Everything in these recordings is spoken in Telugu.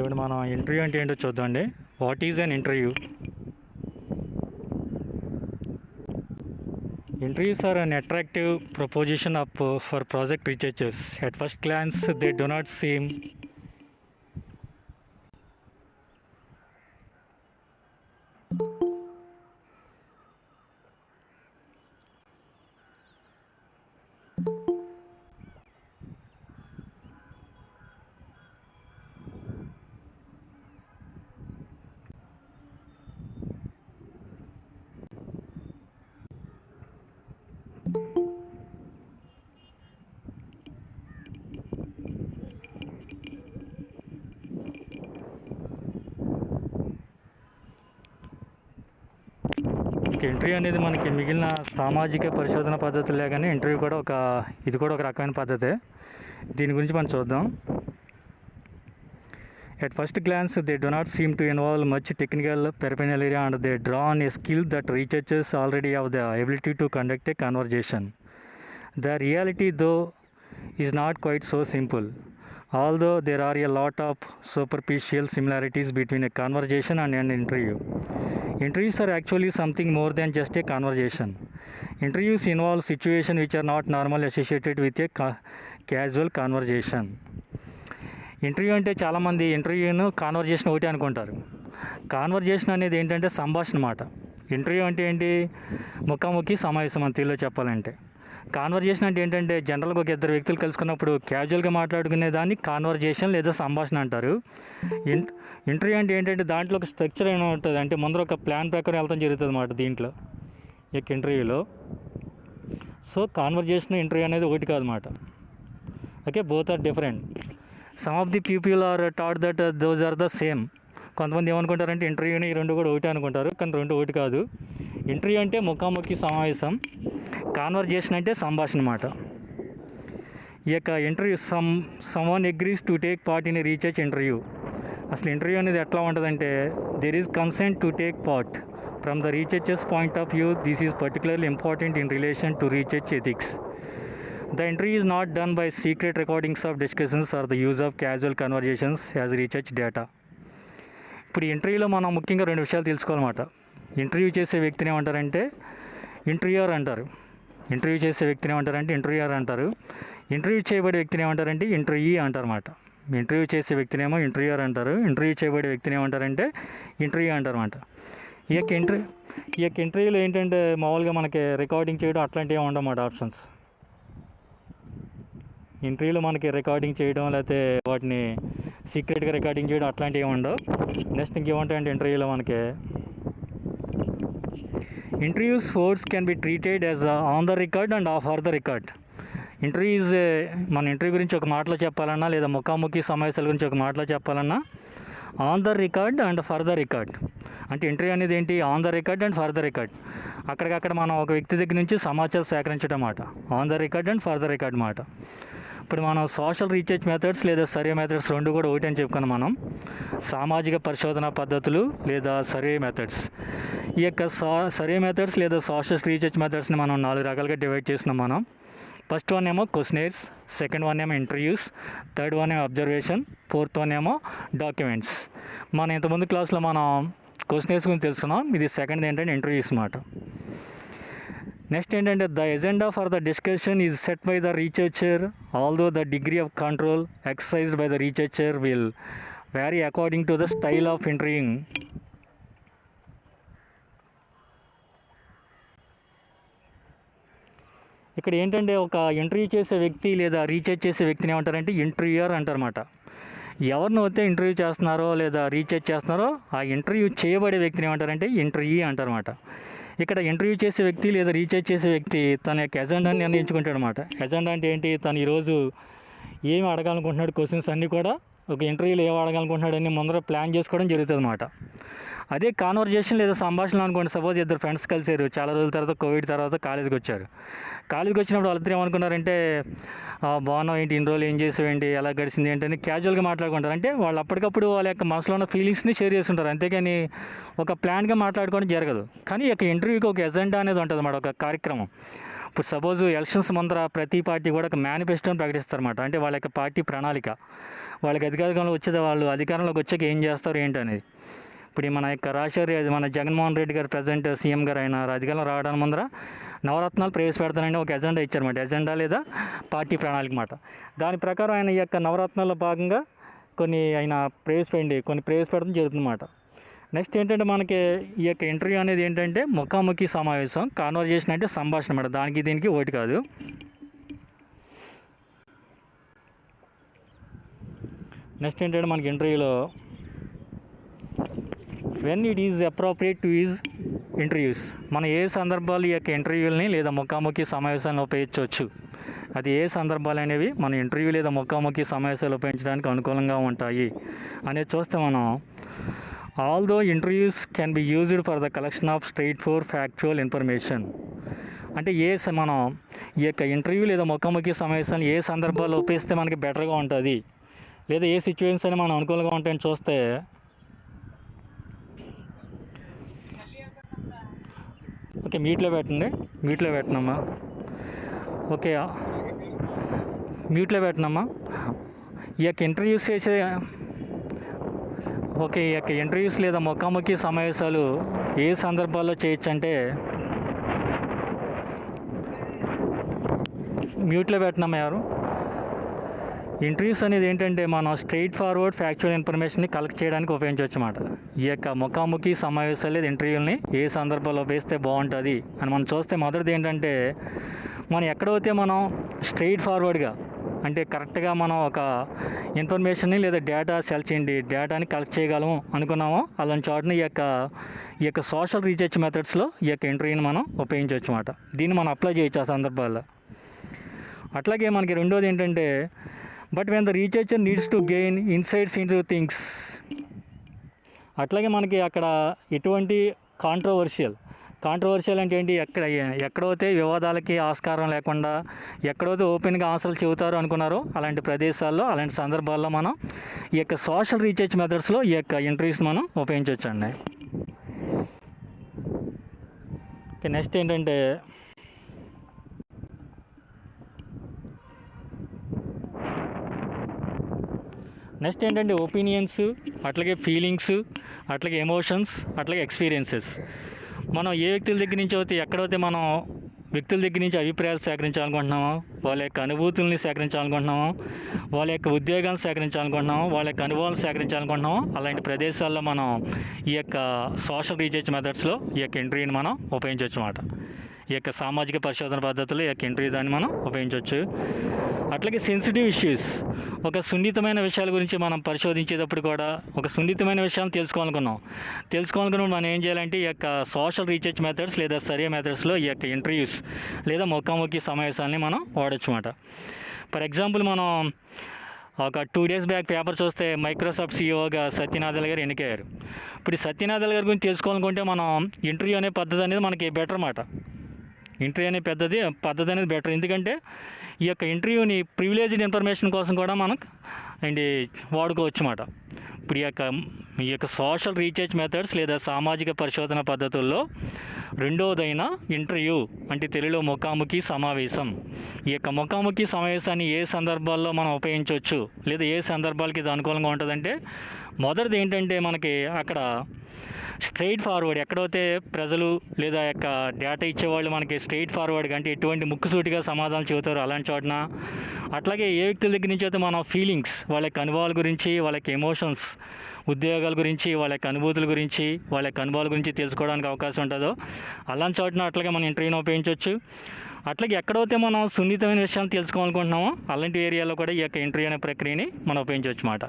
ఇప్పుడు మనం ఇంటర్వ్యూ అంటే ఏంటో చూద్దామండి. What is an interview? Interviews are an attractive proposition for project researchers. At first glance, they do not seem interview అనేది మనకి మిగిలిన సామాజిక పరిశోధన పద్ధతులే కానీ ఇంటర్వ్యూ కూడా ఇది కూడా ఒక రకమైన పద్ధతే. దీని గురించి మనం చూద్దాం. At first glance, they do not seem to involve much technical paraphernalia and they draw on a skill that researchers already have the ability to conduct a conversation. The reality, though, is not quite so simple. Although there are a lot of superficial similarities between a conversation and an interview. Interviews are actually something more than just a conversation. Interviews involve situations which are not normally associated with a casual conversation. Interview అంటే చాలామంది ఇంటర్వ్యూను కాన్వర్జేషన్ ఒకటి అనుకుంటారు. కాన్వర్జేషన్ అనేది ఏంటంటే సంభాషణ మాట. ఇంటర్వ్యూ అంటే ఏంటి? ముఖాముఖి సమావేశం అని తెలుగులో చెప్పాలంటే. కాన్వర్జేషన్ అంటే ఏంటంటే జనరల్గా ఒక ఇద్దరు వ్యక్తులు కలుసుకున్నప్పుడు క్యాజువల్గా మాట్లాడుకునే దాన్ని కాన్వర్జేషన్ లేదా సంభాషణ అంటారు. ఇంటర్వ్యూ అంటే ఏంటంటే దాంట్లో ఒక స్ట్రక్చర్ అయినా ఉంటుంది. అంటే ముందర ఒక ప్లాన్ ప్రకారం వెళ్తాం జరుగుతుంది అన్నమాట దీంట్లో ఈ ఇంటర్వ్యూలో. సో కాన్వర్జేషన్ ఇంటర్వ్యూ అనేది ఒకటి కాదన్నమాట. Okay, both are different. Some of the people are taught that those are the same. కొంతమంది ఏమనుకుంటారంటే ఇంటర్వ్యూని ఈ రెండు కూడా ఒకటి అనుకుంటారు, కానీ రెండు ఒకటి కాదు. ఇంటర్వ్యూ అంటే ముఖాముఖి సమావేశం, కాన్వర్జేషన్ అంటే సంభాషణ అన్నమాట. ఈ యొక్క interview someone agrees to take part in a research interview. అసలు ఇంటర్వ్యూ అనేది ఎట్లా ఉంటుందంటే there is consent to take part from the researchers point of view. This is particularly important in relation to research ethics. The interview is not done by secret recordings of discussions or the use of casual conversations as research data. ఇప్పుడు ఇంటర్వ్యూలో మనం ముఖ్యంగా రెండు విషయాలు తెలుసుకోవాలన్నమాట. ఇంటర్వ్యూ చేసే వ్యక్తిని ఏమంటారంటే ఇంటర్వ్యూయర్ అంటారు. ఇంటర్వ్యూ చేసే వ్యక్తిని ఏమంటారంటే ఇంటర్వ్యూయర్ అంటారు. ఇంటర్వ్యూ చేయబడే వ్యక్తిని ఏమంటారంటే ఇంటర్వ్యూ అంటారన్నమాట. ఇంటర్వ్యూ చేసే వ్యక్తినేమో ఇంటర్వ్యూయర్ అంటారు. ఇంటర్వ్యూ చేయబడే వ్యక్తిని ఏమంటారంటే ఇంటర్వ్యూ అంటారన్నమాట. ఈ యొక్క ఇంటర్వ్యూలో ఏంటంటే మామూలుగా మనకి రికార్డింగ్ చేయడం అట్లాంటివి ఉండమాట ఆప్షన్స్. ఇంటర్వ్యూలో మనకి రికార్డింగ్ చేయడం లేకపోతే వాటిని సీక్రెట్గా రికార్డింగ్ చేయడం అట్లాంటివి ఏమి ఉండవు. నెక్స్ట్ ఇంకేముంటాయంటే ఇంటర్వ్యూలో మనకి interviews words can be treated as on the record and of the record. Interviews మన ఇంటర్వ్యూ గురించి ఒక మాటలో చెప్పాలన్నా లేదా ముఖాముఖి సమావేశాల గురించి ఒక మాటలో చెప్పాలన్నా on the record and for the record. అంటే ఇంటర్వ్యూ అనేది ఏంటి? On the record and for the record. అక్కడికక్కడ మనం ఒక వ్యక్తి దగ్గర నుంచి సమాచారం సేకరించడం మాట on the record and for the record మాట. ఇప్పుడు మనం సోషల్ రీసెర్చ్ మెథడ్స్ లేదా సర్వే మెథడ్స్ రెండు కూడా ఒకటి అని చెప్పుకున్నాం మనం. సామాజిక పరిశోధన పద్ధతులు లేదా సర్వే మెథడ్స్. ఈ యొక్క సర్వే మెథడ్స్ లేదా సోషల్ రీసెర్చ్ మెథడ్స్ని మనం 4 రకాలుగా డివైడ్ చేసినాం మనం. ఫస్ట్ వన్ ఏమో క్వశ్చనర్స్, సెకండ్ వన్ ఏమో ఇంటర్వ్యూస్, థర్డ్ వన్ ఏమో అబ్జర్వేషన్, ఫోర్త్ వన్ ఏమో డాక్యుమెంట్స్. మనం ఇంతకుముందు క్లాస్లో మనం క్వశ్చనర్స్ గురించి తెలుసుకున్నాం. ఇది సెకండ్ ఏంటంటే ఇంటర్వ్యూస్ అన్నమాట. నెక్స్ట్ ఏంటంటే the agenda for the discussion is set by the researcher. Although the degree of control exercised by the researcher will vary according to the style of interviewing. ఇక్కడ ఏంటంటే ఒక ఇంటర్వ్యూ చేసే వ్యక్తి లేదా రీసెర్చ్ చేసే వ్యక్తిని ఏమంటారంటే ఇంటర్వ్యూయర్ అంటారన్నమాట. ఎవరిని అయితే ఇంటర్వ్యూ చేస్తున్నారో లేదా రీసెర్చ్ చేస్తున్నారో ఆ ఇంటర్వ్యూ చేయబడే వ్యక్తిని ఏమంటారంటే ఇంటర్వ్యూ అంటారన్నమాట. ఇక్కడ ఇంటర్వ్యూ చేసే వ్యక్తి లేదా రీసెర్చ్ చేసే వ్యక్తి తన యొక్క ఎజెండాని నిర్ణయించుకుంటాడు అనమాట. ఎజెండా అంటే ఏంటి? తను ఈరోజు ఏమి అడగాలనుకుంటున్నాడు, క్వశ్చన్స్ అన్నీ కూడా ఒక ఇంటర్వ్యూలో ఏం అడగాలనుకుంటున్నాడు అని ముందర ప్లాన్ చేసుకోవడం జరుగుతుంది అనమాట. అదే కాన్వర్జేషన్ లేదా సంభాషణ అనుకోండి. సపోజ్ ఇద్దరు ఫ్రెండ్స్ కలిసారు, చాలా రోజుల తర్వాత కోవిడ్ తర్వాత కాలేజీకి వచ్చారు. కాలేజీకి వచ్చినప్పుడు వాళ్ళిద్దరు ఏమనుకున్నారంటే బాగున్నావు ఏంటి, ఇన్ని రోజులు ఏం చేసావు ఏంటి, ఎలా గడిచింది ఏంటని క్యాజువల్గా మాట్లాడుకుంటారు. అంటే వాళ్ళు అప్పటికప్పుడు వాళ్ళ యొక్క మనసులో ఉన్న ఫీలింగ్స్ని షేర్ చేస్తుంటారు, అంతేగాని ఒక ప్లాన్గా మాట్లాడుకోవడం జరగదు. కానీ ఈ యొక్క ఇంటర్వ్యూకి ఒక ఎజెండా అనేది ఉంటుంది అన్నమాట, ఒక కార్యక్రమం. ఇప్పుడు సపోజ్ ఎలక్షన్స్ ముందర ప్రతి పార్టీ కూడా ఒక మేనిఫెస్టోని ప్రకటిస్తారన్నమాట. అంటే వాళ్ళ యొక్క పార్టీ ప్రణాళిక, వాళ్ళకి అధికారంలో వచ్చేది, వాళ్ళు అధికారంలోకి వచ్చాక ఏం చేస్తారు ఏంటి అనేది. ఇప్పుడు మన యొక్క మన జగన్మోహన్ రెడ్డి గారు ప్రజెంట్ సీఎం గారు ఆయన అధికారంలో రావడానికి ముందర నవరత్నాలు ప్రవేశపెడతానని ఒక ఎజెండా ఇచ్చారన్నమాట. ఎజెండా లేదా పార్టీ ప్రణాళిక మాట. దాని ప్రకారం ఆయన ఈ యొక్క నవరత్నాల్లో భాగంగా కొన్ని ఆయన ప్రవేశపెడతాం జరుగుతుందన్నమాట. నెక్స్ట్ ఏంటంటే మనకి ఈ యొక్క ఇంటర్వ్యూ అనేది ఏంటంటే ముఖాముఖి సమావేశం, కాన్వర్జేషన్ అంటే సంభాషణ అన్నమాట. దానికి దీనికి ఒకటి కాదు. నెక్స్ట్ ఏంటంటే మనకి ఇంటర్వ్యూలో when it is appropriate to is interviews, మనం ఏ సందర్భాలు ఈ యొక్క ఇంటర్వ్యూలని లేదా ముఖాముఖి సమావేశాలను ఉపయోగించవచ్చు, అది ఏ సందర్భాలు అనేవి మన ఇంటర్వ్యూ లేదా ముఖాముఖి సమావేశాలు ఉపయోగించడానికి అనుకూలంగా ఉంటాయి అనేది చూస్తే మనం although interviews can be used for the collection of straight four factual information. అంటే మనం ఈ యొక్క ఇంటర్వ్యూ లేదా ముఖాముఖి సమావేశాన్ని ఏ సందర్భాల్లో ఉపయోగిస్తే మనకి బెటర్గా ఉంటుంది, లేదా ఏ సిచ్యువేషన్స్ అని మనం అనుకూలంగా ఉంటాయని చూస్తే ఓకే మ్యూట్లో పెట్టనమ్మా. ఓకే మ్యూట్లో పెట్టనమ్మా. ఈ యొక్క ఇంటర్వ్యూస్ చేసే ఈ యొక్క ఇంటర్వ్యూస్ లేదా ముఖాముఖి సమావేశాలు ఏ సందర్భాల్లో చేయొచ్చు అంటే మ్యూట్లో పెట్టినామా ఎవరు. ఇంటర్వ్యూస్ అనేది ఏంటంటే మనం స్ట్రైట్ ఫార్వర్డ్ ఫ్యాక్చువల్ ఇన్ఫర్మేషన్ని కలెక్ట్ చేయడానికి ఉపయోగించవచ్చు అన్నమాట. ఈ యొక్క ముఖాముఖి సమావేశాలు లేదా ఇంటర్వ్యూని ఏ సందర్భాల్లో ఉపయోగిస్తే బాగుంటుంది అని మనం చూస్తే మొదటిది ఏంటంటే మనం ఎక్కడైతే మనం స్ట్రైట్ ఫార్వర్డ్గా అంటే కరెక్ట్గా మనం ఒక ఇన్ఫర్మేషన్ని లేదా డేటాని కలెక్ట్ చేయగలము అనుకున్నామో అలాంటి చోటని ఈ యొక్క సోషల్ రీసెర్చ్ మెథడ్స్లో ఈ యొక్క ఇంటర్వ్యూని మనం ఉపయోగించవచ్చు అన్నమాట. దీన్ని మనం అప్లై చేయొచ్చు ఆ సందర్భాల్లో. అట్లాగే మనకి రెండోది ఏంటంటే but when the researcher needs to gain insights in to things. అట్లాగే మనకి అక్కడ ఎటువంటి కాంట్రవర్షియల్ అంటే ఏంటి, ఎక్కడైతే వివాదాలకి ఆస్కారం లేకుండా ఎక్కడైతే ఓపెన్గా ఆన్సర్లు చెబుతారో అనుకున్నారో అలాంటి ప్రదేశాల్లో అలాంటి సందర్భాల్లో మనం ఈ యొక్క సోషల్ రీసెర్చ్ మెథడ్స్లో ఈ యొక్క ఇంటర్వ్యూస్ మనం ఉపయోగించవచ్చు అండి. నెక్స్ట్ ఏంటంటే ఒపీనియన్స్, అట్లాగే ఫీలింగ్స్, అట్లాగే ఎమోషన్స్, అట్లాగే ఎక్స్పీరియన్సెస్. మనం ఏ వ్యక్తుల దగ్గర నుంచి ఎక్కడైతే మనం వ్యక్తుల దగ్గర నుంచి అభిప్రాయాలు సేకరించాలనుకుంటున్నామో, వాళ్ళ యొక్క అనుభూతుల్ని సేకరించాలనుకుంటున్నామో, వాళ్ళ యొక్క ఉద్యోగాలను సేకరించాలనుకుంటున్నామో, వాళ్ళ యొక్క అనుభవాలను సేకరించాలనుకుంటున్నామో అలాంటి ప్రదేశాల్లో మనం ఈ యొక్క సోషల్ రీసెర్చ్ మెథడ్స్లో ఈ యొక్క ఇంటర్వ్యూని మనం ఉపయోగించవచ్చు అన్నమాట. ఈ యొక్క సామాజిక పరిశోధన పద్ధతిలో ఈ యొక్క ఇంటర్వ్యూ దాన్ని మనం ఉపయోగించవచ్చు. అట్లాగే సెన్సిటివ్ ఇష్యూస్, ఒక సున్నితమైన విషయాల గురించి మనం పరిశోధించేటప్పుడు కూడా ఒక సున్నితమైన విషయాలను తెలుసుకోవాలనుకున్నప్పుడు మనం ఏం చేయాలంటే ఈ యొక్క సోషల్ రీసెర్చ్ మెథడ్స్ లేదా సర్వే మెథడ్స్లో ఈ యొక్క ఇంటర్వ్యూస్ లేదా ముఖాముఖి సమావేశాలని మనం వాడచ్చు అన్నమాట. ఫర్ ఎగ్జాంపుల్ మనం ఒక 2 days బ్యాక్ పేపర్ చూస్తే మైక్రోసాఫ్ట్ సీఈఓగా సత్యనాదెల్ల గారు ఎన్నికయ్యారు. ఇప్పుడు సత్యనాదెల్ల గారి గురించి తెలుసుకోవాలనుకుంటే మనం ఇంటర్వ్యూ అనే పద్ధతి అనేది మనకి బెటర్ అన్నమాట. ఇంటర్వ్యూ అనే పద్ధతి అనేది బెటర్. ఎందుకంటే ఈ యొక్క ఇంటర్వ్యూని ప్రివిలేజ్డ్ ఇన్ఫర్మేషన్ కోసం కూడా మనం వాడుకోవచ్చు అన్నమాట. ఇప్పుడు ఈ యొక్క సోషల్ రీసెర్చ్ మెథడ్స్ లేదా సామాజిక పరిశోధన పద్ధతుల్లో రెండవదైన ఇంటర్వ్యూ అంటే తెలుగులో ముఖాముఖి సమావేశం. ఈ యొక్క ముఖాముఖి సమావేశాన్ని ఏ సందర్భాల్లో మనం ఉపయోగించవచ్చు లేదా ఏ సందర్భాలకి ఇది అనుకూలంగా ఉంటుందంటే మొదటిది ఏంటంటే మనకి అక్కడ స్ట్రైట్ ఫార్వర్డ్, ఎక్కడైతే ప్రజలు లేదా యొక్క డేటా ఇచ్చేవాళ్ళు మనకి స్ట్రైట్ ఫార్వర్డ్గా అంటే ఎటువంటి ముక్కుసూటిగా సమాధానం చెబుతారు అలాంటి చోటన. అట్లాగే ఏ వ్యక్తుల దగ్గర నుంచి అయితే మన ఫీలింగ్స్, వాళ్ళ యొక్క అనుభవాల గురించి, వాళ్ళ యొక్క ఎమోషన్స్, ఉద్యోగాల గురించి, వాళ్ళ యొక్క అనుభూతుల గురించి, వాళ్ళ యొక్క అనుభవాల గురించి తెలుసుకోవడానికి అవకాశం ఉంటుందో అలాంటి చోటన అట్లాగే మనం ఇంటర్వ్యూని ఉపయోగించవచ్చు. అట్లాగే ఎక్కడైతే మనం సున్నితమైన విషయాలు తెలుసుకోవాలనుకుంటున్నామో అలాంటి ఏరియాలో కూడా ఈ యొక్క ఇంటర్వ్యూ అనే ప్రక్రియని మనం ఉపయోగించవచ్చు అన్నమాట.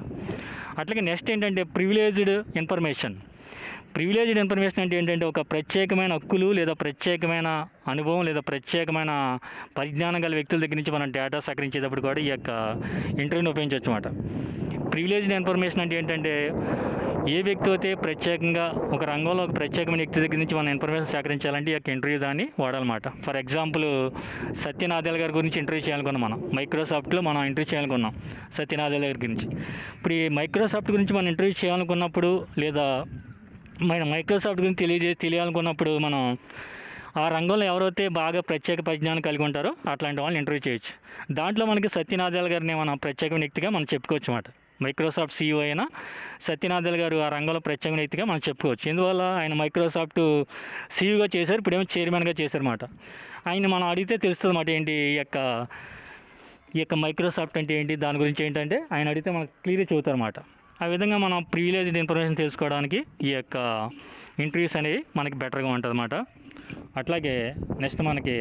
అట్లాగే నెక్స్ట్ ఏంటంటే ప్రివిలేజ్డ్ ఇన్ఫర్మేషన్ అంటే ఏంటంటే ఒక ప్రత్యేకమైన హక్కులు లేదా ప్రత్యేకమైన అనుభవం లేదా ప్రత్యేకమైన పరిజ్ఞానం గల వ్యక్తుల దగ్గర నుంచి మనం డేటా సేకరించేటప్పుడు కూడా ఈ యొక్క ఇంటర్వ్యూని ఉపయోగించవచ్చు అన్నమాట. ప్రివిలేజ్డ్ ఇన్ఫర్మేషన్ అంటే ఏంటంటే ఏ వ్యక్తి అయితే ప్రత్యేకంగా ఒక రంగంలో ఒక ప్రత్యేకమైన వ్యక్తి దగ్గర నుంచి మనం ఇన్ఫర్మేషన్ సేకరించాలంటే ఈ యొక్క ఇంటర్వ్యూ దాన్ని వాడాలన్నమాట. ఫర్ ఎగ్జాంపుల్ సత్యనాదెల్ల గారి గురించి ఇంటర్వ్యూ చేయాలనుకున్నాం, మనం మైక్రోసాఫ్ట్లో మనం ఇంటర్వ్యూ చేయాలనుకున్నాం సత్యనాదెల్ల గారి గురించి. ఇప్పుడు ఈ మైక్రోసాఫ్ట్ గురించి మనం ఇంటర్వ్యూ చేయాలనుకున్నప్పుడు లేదా మైక్రోసాఫ్ట్ గురించి తెలియాలనుకున్నప్పుడు మనం ఆ రంగంలో ఎవరైతే బాగా ప్రత్యేక పరిజ్ఞానం కలిగి ఉంటారో అట్లాంటి వాళ్ళని ఇంటర్వ్యూ చేయొచ్చు. దాంట్లో మనకి సత్యనాదెల్ల గారిని మనం ప్రత్యేక వ్యక్తిగా మనం చెప్పుకోవచ్చు అన్నమాట. మైక్రోసాఫ్ట్ సీఈఓ అయిన సత్యనాదెల్ల గారు ఆ రంగంలో ప్రత్యేక వ్యక్తిగా మనం చెప్పుకోవచ్చు. ఎందువల్ల ఆయన మైక్రోసాఫ్ట్ సీఈఓగా చేశారు, ఇప్పుడేమో చైర్మన్గా చేశారన్నమాట. ఆయన మనం అడిగితే తెలుస్తుంది అన్నమాట ఏంటి ఈ యొక్క మైక్రోసాఫ్ట్ అంటే ఏంటి, దాని గురించి ఏంటంటే ఆయన అడిగితే మనకు క్లియర్గా చెబుతారన్నమాట. ఆ విధంగా మనం ప్రివిలేజ్డ్ ఇన్ఫర్మేషన్ తెలుసుకోవడానికి ఈ యొక్క ఇంటర్వ్యూస్ అనేవి మనకి బెటర్గా ఉంటుంది అన్నమాట. అట్లాగే నెక్స్ట్ మనకి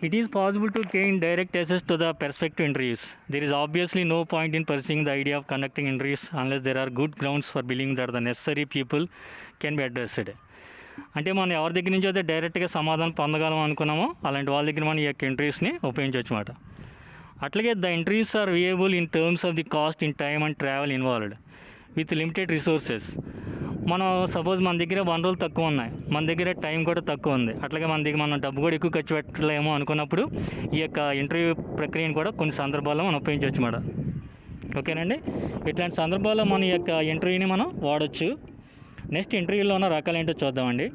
it is possible to gain direct access to the prospective interviews. There is obviously no point in pursuing the idea of conducting interviews unless there are good grounds for believing that the necessary people can be addressed. అంటే మనం ఎవరి దగ్గర నుంచి అయితే డైరెక్ట్గా సమాధానం పొందగలం అనుకున్నామో అలాంటి వాళ్ళ దగ్గర మనం ఈ యొక్క ఇంటర్వ్యూస్ని ఉపయోగించవచ్చు అన్నమాట. అట్లాగే the interviews are viable in terms of the cost in time and travel involved with limited resources. మనం సపోజ్ మన దగ్గర వనరులు తక్కువ ఉన్నాయి, మన దగ్గర టైం కూడా తక్కువ ఉంది, అట్లాగే మన దగ్గర మనం డబ్బు కూడా ఎక్కువ ఖర్చు పెట్టలేమో అనుకున్నప్పుడు ఈ యొక్క ఇంటర్వ్యూ ప్రక్రియను కూడా కొన్ని సందర్భాల్లో మనం ఉపయోగించవచ్చు మేడం. ఓకేనండి, ఇట్లాంటి సందర్భాల్లో మన ఈ యొక్క ఇంటర్వ్యూని మనం వాడచ్చు. నెక్స్ట్ ఇంటర్వ్యూలో ఉన్న రకాలు ఏంటో చూద్దామండి.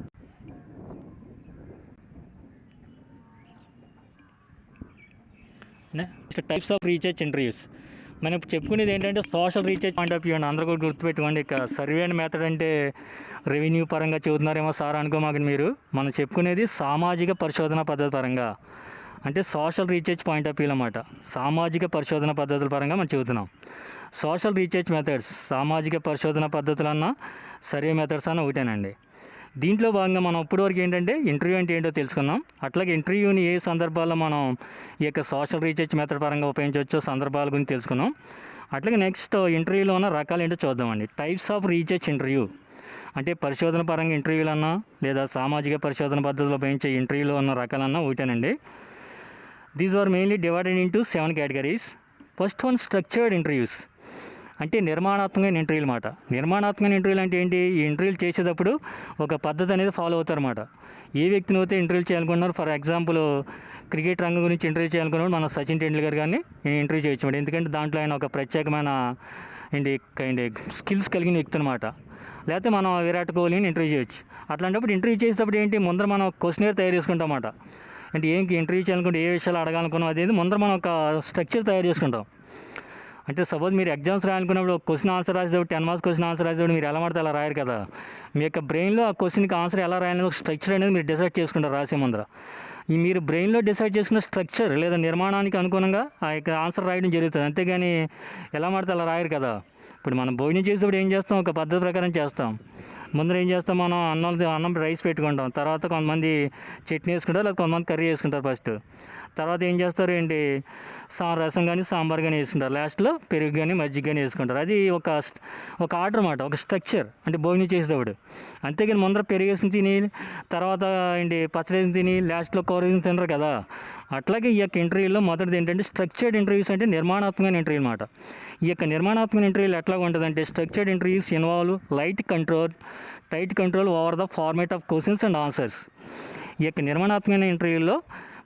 Next types of research interviews. మనం ఇప్పుడు చెప్పుకునేది ఏంటంటే social research point of view అండి. అందరూ కూడా గుర్తుపెట్టుకోండి. ఇక సర్వే అండ్ మెథడ్ అంటే రెవెన్యూ పరంగా చదువుతున్నారేమో సార్ అనుకోమాకండి మీరు. మనం చెప్పుకునేది సామాజిక పరిశోధన పద్ధతి పరంగా, అంటే social research point of view అన్నమాట. సామాజిక పరిశోధన పద్ధతుల పరంగా మనం చెబుతున్నాం. సోషల్ రీసెర్చ్ మెథడ్స్, సామాజిక పరిశోధన పద్ధతులన్నా సర్వే మెథడ్స్ అన్న ఒకటేనండి. దీంట్లో భాగంగా మనం ఇప్పటివరకు ఏంటంటే ఇంటర్వ్యూ అంటే ఏంటో తెలుసుకుందాం. అట్లాగే ఇంటర్వ్యూని ఏ సందర్భాల్లో మనం ఈ యొక్క సోషల్ రీసెర్చ్ మెథడ్ పరంగా ఉపయోగించవచ్చో సందర్భాల గురించి తెలుసుకున్నాం. అట్లాగే నెక్స్ట్ ఇంటర్వ్యూలో ఉన్న రకాలు ఏంటో చూద్దామండి. టైప్స్ ఆఫ్ రీసెర్చ్ ఇంటర్వ్యూ అంటే పరిశోధన పరంగా ఇంటర్వ్యూలన్నా లేదా సామాజిక పరిశోధన పద్ధతిలో ఉపయోగించే ఇంటర్వ్యూలో ఉన్న రకాలన్నా ఒకటేనండి. These are mainly divided into 7 categories. First one structured interviews, అంటే నిర్మాణాత్మకమైన ఇంటర్వ్యూలు అన్నమాట. నిర్మాణాత్మకమైన ఇంటర్వ్యూలు అంటే ఏంటి? ఈ ఇంటర్వ్యూలు చేసేటప్పుడు ఒక పద్ధతి అనేది ఫాలో అవుతారన్నమాట. ఏ వ్యక్తిని అయితే ఇంటర్వ్యూ చేయాలనుకున్నారు, ఫర్ ఎగ్జాంపుల్ క్రికెట్ రంగం గురించి ఇంటర్వ్యూ చేయాలనుకున్నప్పుడు మన సచిన్ టెండూల్కర్ గారిని ఇంటర్వ్యూ చేయొచ్చు. ఎందుకంటే దాంట్లో ఆయన ఒక ప్రత్యేకమైన ఏంటి స్కిల్స్ కలిగిన వ్యక్తి అనమాట. లేకపోతే మనం విరాట్ కోహ్లీని ఇంటర్వ్యూ చేయొచ్చు. అట్లాంటప్పుడు ఇంటర్వ్యూ చేసేటప్పుడు ఏంటి, ముందర మనం క్వశ్చనర్ తయారు చేసుకుంటాం అన్నమాట. అంటే ఏంటి ఇంటర్వ్యూ చేయాలనుకుంటే ఏ విషయాలు అడగాలనుకున్నాం అనేది ముందర మనం ఒక స్ట్రక్చర్ తయారు చేసుకుంటాం. అంటే సపోజ్ మీరు ఎగ్జామ్స్ రాయాలనుకున్నప్పుడు క్వశ్చన్ ఆన్సర్ రాసేటప్పుడు 10 మార్క్స్ క్వశ్చన్ ఆన్సర్ రాసేటప్పుడు మీరు ఎలా పడితే అలా రాయరు కదా. మీ యొక్క బ్రెయిన్లో ఆ క్వశ్చన్కి ఆన్సర్ ఎలా రాయాలని ఒక స్ట్రక్చర్ అనేది మీరు డిసైడ్ చేసుకుంటారు రాసే ముందర. ఈ మీరు బ్రెయిన్లో డిసైడ్ చేసుకున్న స్ట్రక్చర్ లేదా నిర్మాణానికి అనుగుణంగా ఆ యొక్క ఆన్సర్ రాయడం జరుగుతుంది. అంతేగాని ఎలా పడితే అలా రాయరు కదా. ఇప్పుడు మనం భోజనం చేసేటప్పుడు ఏం చేస్తాం, ఒక పద్ధతి ప్రకారం చేస్తాం. ముందర ఏం చేస్తాం, మనం అన్నం రైస్ పెట్టుకుంటాం, తర్వాత కొంతమంది చట్నీ వేసుకుంటారు, లేదా కొంతమంది కర్రీ వేసుకుంటారు ఫస్ట్. తర్వాత ఏం చేస్తారు ఏంటి, రసం కానీ సాంబార్ కానీ వేసుకుంటారు, లాస్ట్లో పెరుగు కానీ మజ్జిగ కానీ వేసుకుంటారు. అది ఒక ఆర్డర్ అన్నమాట, ఒక స్ట్రక్చర్ అంటే భోజనం చేసేటప్పుడు. అంతేగాని ముందర పెరుగు వేసుకుని తిని తర్వాత పచ్చడి వేసుకుని తిని లాస్ట్లో కూర వేసుకుని తినరు కదా. అట్లాగే ఈ యొక్క ఇంటర్వ్యూలో మొదటిది ఏంటంటే స్ట్రక్చర్డ్ ఇంటర్వ్యూస్ అంటే నిర్మాణాత్మకమైన ఇంటర్వ్యూ అన్నమాట. ఈ యొక్క నిర్మాణాత్మక ఇంటర్వ్యూలు ఎట్లా ఉంటుందంటే structured interviews involve tight control over the format of questions and answers. ఈ యొక్క నిర్మాణాత్మకమైన ఇంటర్వ్యూల్లో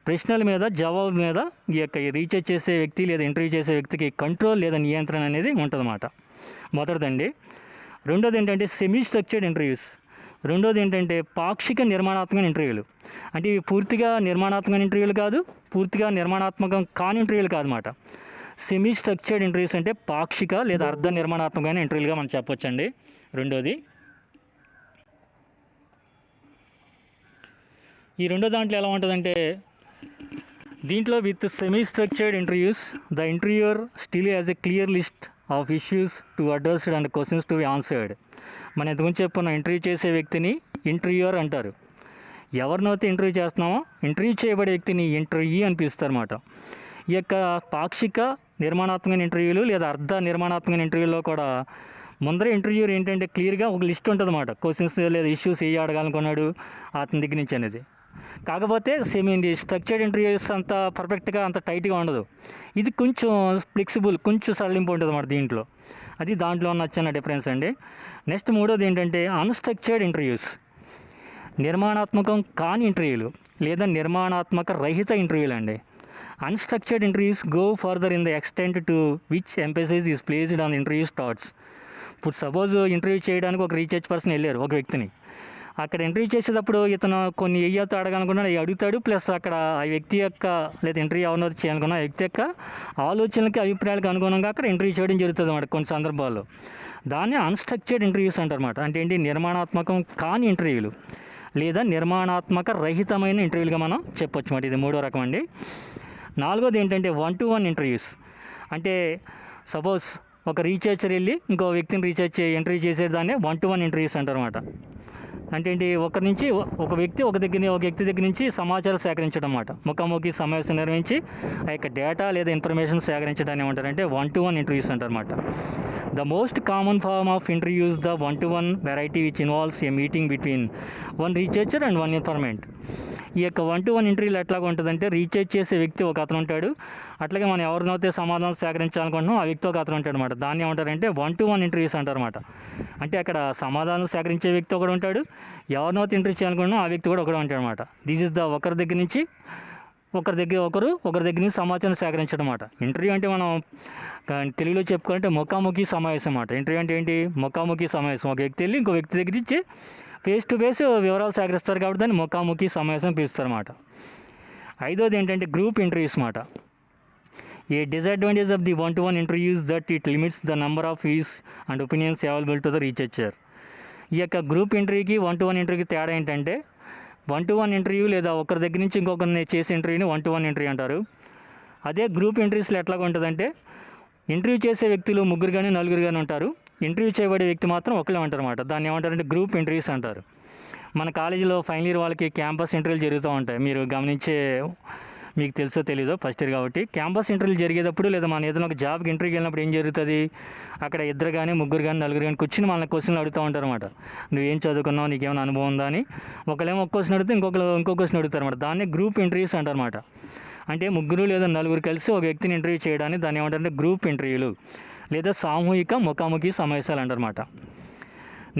ప్రశ్నల మీద జవాబు మీద ఈ యొక్క రీసెర్చ్ చేసే వ్యక్తి లేదా ఇంటర్వ్యూ చేసే వ్యక్తికి కంట్రోల్ లేదా నియంత్రణ అనేది ఉంటుందన్నమాట. మొదటిదండి. రెండోది ఏంటంటే సెమీ స్ట్రక్చర్డ్ ఇంటర్వ్యూస్. రెండోది ఏంటంటే పాక్షిక నిర్మాణాత్మక ఇంటర్వ్యూలు. అంటే ఇవి పూర్తిగా నిర్మాణాత్మక ఇంటర్వ్యూలు కాదు, పూర్తిగా నిర్మాణాత్మకం కాని ఇంటర్వ్యూలు కాదన్నమాట. సెమీ స్ట్రక్చర్డ్ ఇంటర్వ్యూస్ అంటే పాక్షిక లేదా అర్ధ నిర్మాణాత్మకమైన ఇంటర్వ్యూలుగా మనం చెప్పొచ్చండి. రెండోది ఈ రెండో దాంట్లో ఎలా ఉంటుందంటే దీంట్లో with semi structured interviews the interviewer still has a clear list of issues to addressed and questions to be answered. మనం ఇంతకుముందు చెప్పుకున్నాం, ఇంటర్వ్యూ చేసే వ్యక్తిని ఇంటర్వ్యూయర్ అంటారు. ఎవరినైతే ఇంటర్వ్యూ చేస్తున్నామో ఇంటర్వ్యూ చేయబడే వ్యక్తిని ఇంటర్వ్యూ అని పిలుస్తారన్నమాట. ఈ యొక్క పాక్షిక నిర్మాణాత్మక ఇంటర్వ్యూలు లేదా అర్ధ నిర్మాణాత్మక ఇంటర్వ్యూలో కూడా ముందర ఇంటర్వ్యూర్ ఏంటంటే క్లియర్గా ఒక లిస్ట్ ఉంటుంది అన్నమాట. క్వశ్చన్స్ లేదా ఇష్యూస్ ఏ అడగాలనుకున్నాడు అతని దగ్గర నుంచి అనేది. కాకపోతే స్ట్రక్చర్డ్ ఇంటర్వ్యూస్ అంత పర్ఫెక్ట్గా అంత టైట్గా ఉండదు. ఇది కొంచెం ఫ్లెక్సిబుల్, కొంచెం సడలింపు ఉంటుంది అన్నమాట దీంట్లో. అది దాంట్లో ఉన్న చిన్న డిఫరెన్స్ అండి. నెక్స్ట్ మూడోది ఏంటంటే అన్స్ట్రక్చర్డ్ ఇంటర్వ్యూస్. నిర్మాణాత్మకం కాని ఇంటర్వ్యూలు లేదా నిర్మాణాత్మక రహిత ఇంటర్వ్యూలు అండి. Unstructured interviews go further in the extent to which emphasis is placed on interview starts. ఇప్పుడు సపోజ్ ఇంటర్వ్యూ చేయడానికి ఒక రీసెర్చ్ పర్సన్ వెళ్ళారు ఒక వ్యక్తిని. అక్కడ ఇంటర్వ్యూ చేసేటప్పుడు ఇతను కొన్ని ఏయతో అడగాలనుకున్నాడు అవి అడుగుతాడు. ప్లస్ అక్కడ ఆ వ్యక్తి యొక్క లేదా ఇంటర్వ్యూ ఎవరినో చేయాలనుకున్న ఆ వ్యక్తి యొక్క ఆలోచనలకి అభిప్రాయాలకు అనుగుణంగా అక్కడ ఇంటర్వ్యూ చేయడం జరుగుతుంది అన్నమాట కొన్ని సందర్భాల్లో. దాన్ని అన్‌స్ట్రక్చర్డ్ ఇంటర్వ్యూస్ అంటారన్నమాట. అంటే ఏంటి, నిర్మాణాత్మకం కాని ఇంటర్వ్యూలు లేదా నిర్మాణాత్మక రహితమైన ఇంటర్వ్యూలుగా మనం చెప్పొచ్చు మాట. ఇది మూడో రకం అండి. నాలుగోది ఏంటంటే 1-to-1 ఇంటర్వ్యూస్. అంటే సపోజ్ ఒక రీసెర్చర్ వెళ్ళి ఇంకో వ్యక్తిని ఇంటర్వ్యూ చేసేదాన్ని 1-to-1 ఇంటర్వ్యూస్ అంటారన్నమాట. అంటే ఏంటి, ఒక వ్యక్తి దగ్గర నుంచి సమాచారం సేకరించడం అన్నమాట. ముఖాముఖి సమావేశం నిర్వహించి ఆ యొక్క డేటా లేదా ఇన్ఫర్మేషన్ సేకరించడాన్ని ఏమంటారంటే 1-to-1 ఇంటర్వ్యూస్ అంటారన్నమాట. The most common form of interview is the 1-to-1 variety which involves a meeting between one researcher and one informant. ఈ యొక్క 1-to-1 ఇంటర్వ్యూలు ఎట్లాగా ఉంటుందంటే, రీసెర్చ్ చేసే వ్యక్తి ఒక అతను ఉంటాడు, అట్లాగే మనం ఎవరినైతే సమాధానం సేకరించాలనుకుంటున్నాం ఆ వ్యక్తి ఒక అతను ఉంటాడు అనమాట. దాన్ని ఏమంటారంటే 1-to-1 ఇంటర్వ్యూస్ అంటారన్నమాట. అంటే అక్కడ సమాధానం సేకరించే వ్యక్తి ఒకడు ఉంటాడు, ఎవరినైతే ఇంటర్వ్యూ చేయాలనుకుంటున్నాం ఆ వ్యక్తి కూడా ఒకడు ఉంటాడు అనమాట. దిస్ ఇస్ ద ఒకరి దగ్గర నుంచి సమాచారం సేకరించడం అన్నమాట. ఇంటర్వ్యూ అంటే మనం తెలుగులో చెప్పుకోవాలంటే ముఖాముఖి సమావేశం అన్నమాట. ఇంటర్వ్యూ అంటే ఏంటి, ముఖాముఖి సమావేశం. ఒక వ్యక్తి వెళ్ళి ఇంకో వ్యక్తి దగ్గర నుంచి ఫేస్ టు ఫేస్ వివరాలు సేకరిస్తారు కాబట్టి దాన్ని ముఖాముఖి సమావేశం పిలుస్తారు అన్నమాట. ఐదోది ఏంటంటే గ్రూప్ ఇంటర్వ్యూస్ అన్నమాట. A disadvantage of the 1-to-1 interviews that it limits the number of views and opinions available to the researcher. ఈ యొక్క గ్రూప్ ఇంటర్వ్యూకి 1-to-1 ఇంటర్వ్యూకి తేడా ఏంటంటే, 1-to-1 ఇంటర్వ్యూ లేదా ఒకరి దగ్గర నుంచి ఇంకొకరిని చేసే ఇంటర్వ్యూని 1-to-1 ఇంటర్వ్యూ అంటారు. అదే గ్రూప్ ఇంటర్వ్యూస్లో ఎట్లాగా ఉంటుందంటే, ఇంటర్వ్యూ చేసే వ్యక్తులు ముగ్గురు కానీ నలుగురు కానీ ఉంటారు, ఇంటర్వ్యూ చేయబడే వ్యక్తి మాత్రం ఒకళ్ళే ఉంటారు అన్నమాట. దాన్ని ఏమంటారంటే గ్రూప్ ఇంటర్వ్యూస్ అంటారు. మన కాలేజీలో ఫైనల్ ఇయర్ వాళ్ళకి క్యాంపస్ ఇంటర్వ్యూలు జరుగుతూ ఉంటాయి. మీరు మీకు తెలుసో తెలీదో, ఫస్ట్ ఇయర్ కాబట్టి క్యాంపస్ ఇంటర్వ్యూలు జరిగేటప్పుడు లేదా మన ఏదైనా ఒక జాబ్కి ఇంటర్వ్యూకి వెళ్ళినప్పుడు ఏం జరుగుతుంది, అక్కడ ఇద్దరు కానీ ముగ్గురు కానీ నలుగురు కానీ కూర్చుని మనల్ని క్వశ్చన్లు అడుగుతూ ఉంటారు అనమాట. నువ్వేం చదువుకున్నావు, నీకేమైనా అనుభవం ఉందా అని. ఒకళ్ళేమో ఒక క్వశ్చన్ అడిగితే ఇంకో క్వశ్చన్ అడుగుతారు అనమాట. దాన్ని గ్రూప్ ఇంటర్వ్యూస్ అంటారన్నమాట. అంటే ముగ్గురు లేదా నలుగురు కలిసి ఒక వ్యక్తిని ఇంటర్వ్యూ చేయడానికి దాన్ని ఏమంటారంటే గ్రూప్ ఇంటర్వ్యూలు లేదా సామూహిక ముఖాముఖి సమావేశాలు అంటారన్నమాట.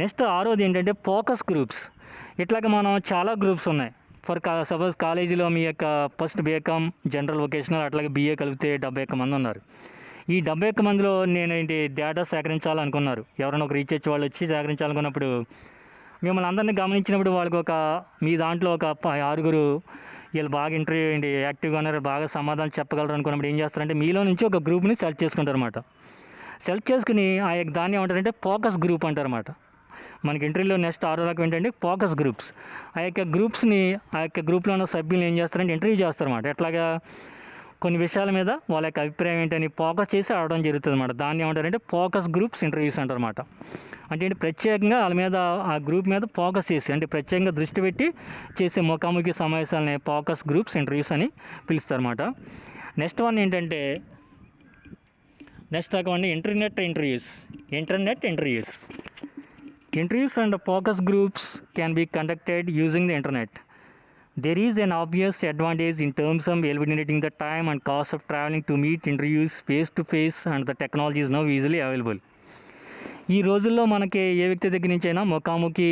నెక్స్ట్ ఆరోది ఏంటంటే ఫోకస్ గ్రూప్స్. ఇట్లాగ మనం చాలా గ్రూప్స్ ఉన్నాయి. సపోజ్ కాలేజీలో మీ యొక్క ఫస్ట్ బీకామ్ జనరల్ వొకేషనల్ అట్లాగే బీఏ కలిపితే 71 మంది ఉన్నారు. ఈ 71 మందిలో డేటా సేకరించాలనుకున్నారు. ఎవరైనా ఒక రీసెర్చ్ వాళ్ళు వచ్చి సేకరించాలనుకున్నప్పుడు మిమ్మల్ని అందరినీ గమనించినప్పుడు వాళ్ళకి మీ దాంట్లో ఒక 6 వీళ్ళు బాగా ఇంటర్వ్యూ యాక్టివ్గా ఉన్నారు, బాగా సమాధానం చెప్పగలరు అనుకున్నప్పుడు ఏం చేస్తారంటే మీలో నుంచి ఒక గ్రూప్ని సెలెక్ట్ చేసుకుంటారు అనమాట. సెలెక్ట్ చేసుకుని ఆ యొక్క దాన్ని ఏమంటారంటే ఫోకస్ గ్రూప్ అంటారన్నమాట. మనకి ఇంటర్వ్యూలో నెక్స్ట్ 6 రకం ఏంటంటే ఫోకస్ గ్రూప్స్. ఆ యొక్క గ్రూప్లో ఉన్న సభ్యులు ఏం చేస్తారంటే ఇంటర్వ్యూ చేస్తారన్నమాట. ఎట్లాగా కొన్ని విషయాల మీద వాళ్ళ యొక్క అభిప్రాయం ఏంటని ఫోకస్ చేసి అడగడం జరుగుతుంది అన్నమాట. దాన్ని ఏమంటారంటే ఫోకస్ గ్రూప్స్ ఇంటర్వ్యూస్ అంటారన్నమాట. అంటే ప్రత్యేకంగా వాళ్ళ మీద ఆ గ్రూప్ మీద ఫోకస్ చేసి ప్రత్యేకంగా దృష్టి పెట్టి చేసే ముఖాముఖి సమావేశాలని ఫోకస్ గ్రూప్స్ ఇంటర్వ్యూస్ అని పిలుస్తారన్నమాట. నెక్స్ట్ రకం అండి internet interviews. Interviews and focus groups can be conducted using the internet. There is an obvious advantage in terms of eliminating the time and cost of traveling to meet interviews face to face, and the technology is now easily available. ఈ రోజుల్లో మనకి ఏ వ్యక్తి దగ్గర నుంచి అయినా ముఖాముఖి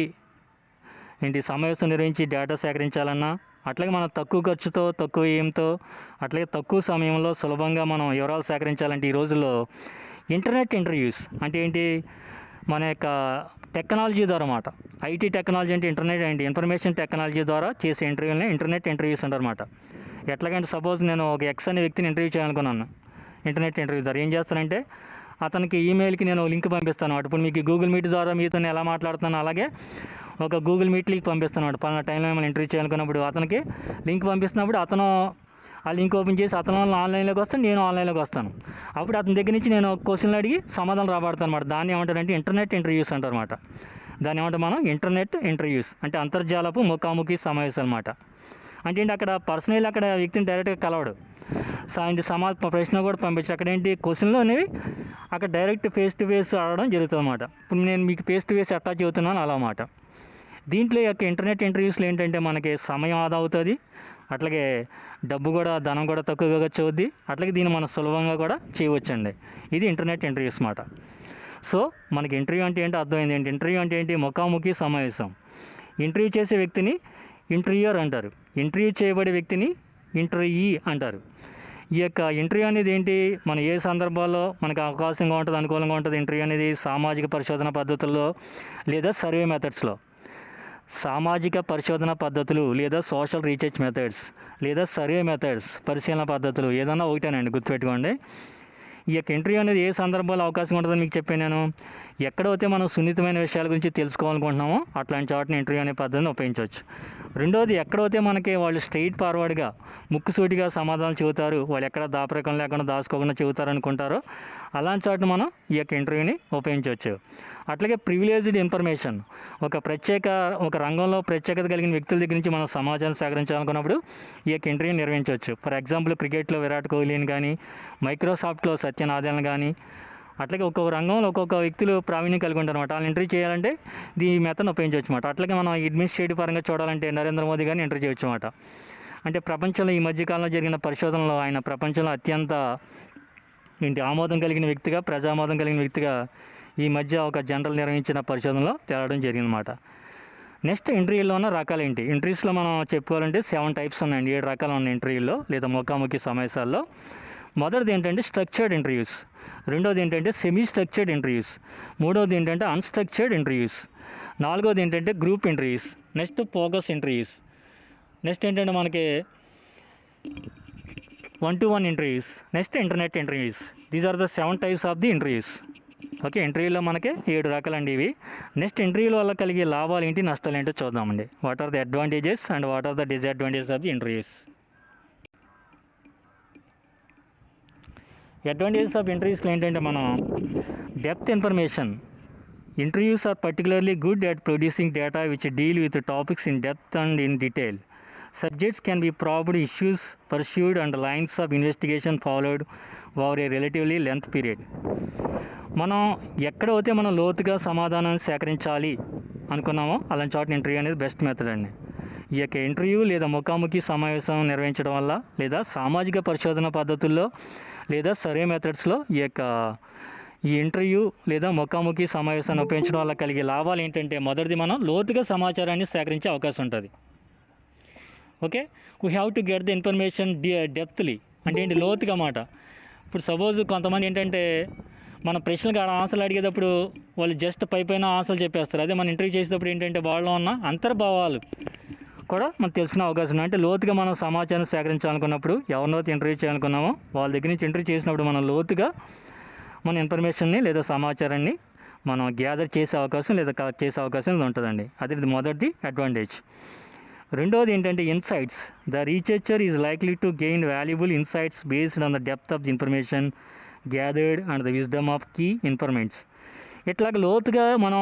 సమావేశం నిర్వహించి డేటా సేకరించాలన్నా, అట్లాగే మనం తక్కువ ఖర్చుతో తక్కువ వ్యయంతో అట్లాగే తక్కువ సమయంలో సులభంగా మనం వివరాలు సేకరించాలంటే ఈ రోజుల్లో ఇంటర్నెట్ ఇంటర్వ్యూస్ అంటే ఏంటి, మన యొక్క టెక్నాలజీ ద్వారా అన్నమాట. ఐటీ టెక్నాలజీ అంటే ఇంటర్నెట్ ఇన్ఫర్మేషన్ టెక్నాలజీ ద్వారా చేసే ఇంటర్వ్యూని ఇంటర్నెట్ ఇంటర్వ్యూస్ అంటారన్నమాట. ఎట్లాగంటే సపోజ్ నేను ఒక ఎక్స్ అనే వ్యక్తిని ఇంటర్వ్యూ చేయాలనుకున్నాను. ఇంటర్నెట్ ఇంటర్వ్యూ ద్వారా ఏం చేస్తానంటే అతనికి ఈమెయిల్కి నేను లింక్ పంపిస్తాను. ఇప్పుడు మీకు గూగుల్ మీట్ ద్వారా మీతో ఎలా మాట్లాడుతున్నాను అలాగే ఒక గూగుల్ మీట్ లింక్ పంపిస్తాను. పలానా టైంలో ఏమైనా ఇంటర్వ్యూ చేయాలనుకున్నప్పుడు అతనికి లింక్ పంపిస్తున్నప్పుడు అతను ఆ లింక్ ఓపెన్ చేసి అతను ఆన్లైన్లోకి వస్తాను, నేను ఆన్లైన్లోకి వస్తాను. అప్పుడు అతని దగ్గర నుంచి నేను క్వశ్చన్లు అడిగి సమాధానం రాబడతాను అనమాట. దాన్ని ఏమంటారంటే ఇంటర్నెట్ ఇంటర్వ్యూస్ అంటారన్నమాట. దాన్ని ఏమంటాం మనం ఇంటర్నెట్ ఇంటర్వ్యూస్ అంటే అంతర్జాలపు ముఖాముఖి సమావేశం అనమాట. అంటే అక్కడ పర్సనల్ అక్కడ వ్యక్తిని డైరెక్ట్గా కలవడు, ప్రశ్న కూడా పంపించి అక్కడ క్వశ్చన్లు అనేవి అక్కడ డైరెక్ట్ ఫేస్ టు ఫేస్ ఆడడం జరుగుతుంది అనమాట. ఇప్పుడు నేను మీకు ఫేస్ టు ఫేస్ ఎట్లా చెబుతున్నాను అలా అన్నమాట. దీంట్లో యొక్క ఇంటర్నెట్ ఇంటర్వ్యూస్లో ఏంటంటే మనకి సమయం ఆదా అవుతుంది, అట్లాగే ధనం కూడా తక్కువగా ఖర్చు అవుద్ది, అట్లాగే దీన్ని మనం సులభంగా కూడా చేయవచ్చండి. ఇది ఇంటర్నెట్ ఇంటర్వ్యూస్ అన్నమాట. సో మనకి ఇంటర్వ్యూ అంటే ఏంటో అర్థమైంది. ఇంటర్వ్యూ అంటే ఏంటి, ముఖాముఖి సమావేశం. ఇంటర్వ్యూ చేసే వ్యక్తిని ఇంటర్వ్యూయర్ అంటారు, ఇంటర్వ్యూ చేయబడే వ్యక్తిని ఇంటర్వ్యూఈ అంటారు. ఈ యొక్క ఇంటర్వ్యూ అనేది ఏంటి, మన ఏ సందర్భాల్లో మనకు అవకాశంగా ఉంటుంది, అనుకూలంగా ఉంటుంది ఇంటర్వ్యూ అనేది, సామాజిక పరిశోధన పద్ధతుల్లో లేదా సర్వే మెథడ్స్లో. సామాజిక పరిశోధన పద్ధతులు లేదా సోషల్ రీసెర్చ్ మెథడ్స్ లేదా సర్వే మెథడ్స్, పరిశీలన పద్ధతులు ఏదన్నా ఒకటేనండి, గుర్తుపెట్టుకోండి. ఈ యొక్క ఇంటర్వ్యూ అనేది ఏ సందర్భాల్లో అవకాశం ఉంటుందని మీకు చెప్పాను నేను. ఎక్కడైతే మనం సున్నితమైన విషయాల గురించి తెలుసుకోవాలనుకుంటున్నామో అట్లాంటి చోటని ఇంటర్వ్యూ అనే పద్ధతిని ఉపయోగించవచ్చు. రెండోది, ఎక్కడైతే మనకి వాళ్ళు స్ట్రైట్ ఫార్వర్డ్గా ముక్కుసూటిగా సమాధానాలు చెబుతారు, వాళ్ళు ఎక్కడ దాపరికం లేకుండా దాచుకోకుండా చెబుతారు అనుకుంటారో అలాంటి చోట మనం ఈ యొక్క ఇంటర్వ్యూని ఉపయోగించవచ్చు. అట్లాగే ప్రివిలేజ్డ్ ఇన్ఫర్మేషన్, ఒక రంగంలో ప్రత్యేకత కలిగిన వ్యక్తుల దగ్గర నుంచి మనం సమాచారం సేకరించాలనుకున్నప్పుడు ఈ యొక్క ఇంటర్వ్యూ నిర్వహించవచ్చు. ఫర్ ఎగ్జాంపుల్ క్రికెట్లో విరాట్ కోహ్లీని కానీ, మైక్రోసాఫ్ట్లో సత్య నాదెల్ని కానీ, అట్లాగే ఒక్కొక్క రంగంలో ఒక్కొక్క వ్యక్తులు ప్రావీణ్యం కలిగి ఉంటారు అనమాట. వాళ్ళని ఇంటర్వ్యూ చేయాలంటే ఈ మెథడ్ని ఉపయోగించవచ్చు అనమాట. అట్లాగే మనం అడ్మినిస్ట్రేటివ్ పరంగా చూడాలంటే నరేంద్ర మోదీ గారిని ఇంటర్వ్యూ చేయొచ్చు అనమాట. అంటే ప్రపంచంలో ఈ మధ్యకాలంలో జరిగిన పరిశోధనలో ఆయన ప్రపంచంలో అత్యంత ఆమోదం కలిగిన వ్యక్తిగా, ప్రజామోదం కలిగిన వ్యక్తిగా ఈ మధ్య ఒక జనరల్ నిర్వహించిన పరిశోధనలో తేలడం జరిగిందన్నమాట. నెక్స్ట్, ఇంటర్వ్యూలో ఉన్న రకాలు ఏంటి? ఇంటర్వ్యూస్లో మనం చెప్పుకోవాలంటే 7 టైప్స్ ఉన్నాయండి, 7 రకాలు ఉన్నాయి ఇంటర్వ్యూలో లేదా ముఖాముఖి సమావేశాల్లో. మొదటిది ఏంటంటే స్ట్రక్చర్డ్ ఇంటర్వ్యూస్, రెండోది ఏంటంటే సెమీ స్ట్రక్చర్డ్ ఇంటర్వ్యూస్, మూడోది ఏంటంటే అన్స్ట్రక్చర్డ్ ఇంటర్వ్యూస్, నాలుగోది ఏంటంటే group interviews, next focus interviews, next ఏంటంటే మనకి 1-to-1 interviews, next internet interviews. These are the 7 types of the interviews. Okay, ఇంటర్వ్యూలో మనకి 7 రకాలండి ఇవి. నెక్స్ట్, ఇంటర్వ్యూల వల్ల కలిగే లాభాలు ఏంటి, నష్టాలు ఏంటో చూద్దామండి. What are the advantages and what are the disadvantages of the interviews. Advantages of ఇంటర్వ్యూస్లో ఏంటంటే మనం depth information. Interviews are particularly good at producing data which deal with topics in depth and in detail. Subjects can be probed, issues pursued, and lines of investigation followed over a relatively length period. మనం ఎక్కడైతే మనం లోతుగా సమాధానాన్ని సేకరించాలి అనుకున్నామో అలాంటి చోట ఇంటర్వ్యూ అనేది బెస్ట్ మెథడ్ అండి. ఈ యొక్క ఇంటర్వ్యూ లేదా ముఖాముఖి సమావేశం నిర్వహించడం వల్ల లేదా సామాజిక పరిశోధన పద్ధతుల్లో లేదా సర్వే మెథడ్స్లో ఈ ఇంటర్వ్యూ లేదా ముఖాముఖి సమావేశాన్ని ఉపయోగించడం వల్ల కలిగే లాభాలు ఏంటంటే, మొదటిది మనం లోతుగా సమాచారాన్ని సేకరించే అవకాశం ఉంటుంది. Okay, we have to get the information depthly. అంటే ఏంటి, లోతుగా మాట. ఇప్పుడు సపోజ్ కొంతమంది ఏంటంటే మన ప్రశ్నలకు ఆన్సర్లు అడిగేటప్పుడు వాళ్ళు జస్ట్ పైన ఆన్సర్లు చెప్పేస్తారు. అదే మనం ఇంటర్వ్యూ చేసేటప్పుడు ఏంటంటే వాళ్ళలో ఉన్న అంతర్భావాలు కూడా మనం తెలుసుకునే అవకాశం ఉంది. అంటే లోతుగా మనం సమాచారం సేకరించాలనుకున్నప్పుడు, ఎవరినైతే ఇంటర్వ్యూ చేయాలనుకున్నామో వాళ్ళ దగ్గర నుంచి ఇంటర్వ్యూ చేసినప్పుడు మనం లోతుగా మన ఇన్ఫర్మేషన్ని లేదా సమాచారాన్ని మనం గ్యాదర్ చేసే అవకాశం లేదా కలెక్ట్ చేసే అవకాశం ఉంటుందండి. అది మొదటిది అడ్వాంటేజ్. రెండోది ఏంటంటే insights. The researcher is likely to gain valuable insights based on the depth of the information gathered and the wisdom of key informants. ఇట్లాగ లోతుగా మనం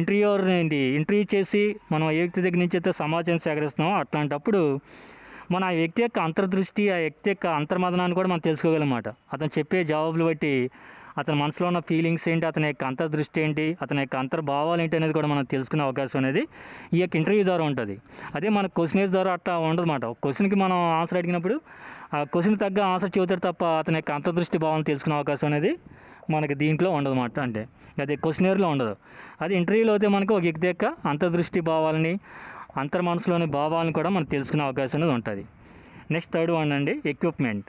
ఇంటర్వ్యూ చేసి మనం ఏ వ్యక్తి దగ్గర నుంచి అయితే సమాచారం సేకరిస్తున్నామో అట్లాంటప్పుడు మన ఆ వ్యక్తి యొక్క అంతర్దృష్టి, ఆ వ్యక్తి యొక్క అంతర్మదనాన్ని కూడా మనం తెలుసుకోగలమాట. అతను చెప్పే జవాబులు బట్టి అతని మనసులో ఉన్న ఫీలింగ్స్ ఏంటి, అతని యొక్క అంతర్దృష్టి ఏంటి, అతని యొక్క అంతర్భావాలు ఏంటి అనేది కూడా మనం తెలుసుకునే అవకాశం అనేది ఈ యొక్క ఇంటర్వ్యూ ద్వారా ఉంటుంది. అదే మన క్వశ్చనేజ్ ద్వారా అట్లా ఉండదు అన్నమాట. క్వశ్చన్కి మనం ఆన్సర్ అడిగినప్పుడు ఆ క్వశ్చన్కి తగ్గ ఆన్సర్ చెబుతాడు తప్ప అతని యొక్క అంతర్దృష్టి భావాలను తెలుసుకునే అవకాశం అనేది మనకి దీంట్లో ఉండదు అన్నమాట. అంటే అదే క్వశ్చనేర్లో ఉండదు. అది ఇంటర్వ్యూలో అయితే మనకు ఒక వ్యక్తి యొక్క అంతర్దృష్టి భావాలని, అంతర్మనసులోని భావాలను కూడా మనం తెలుసుకునే అవకాశం అనేది ఉంటుంది. నెక్స్ట్, థర్డ్ వన్ అండి, equipment.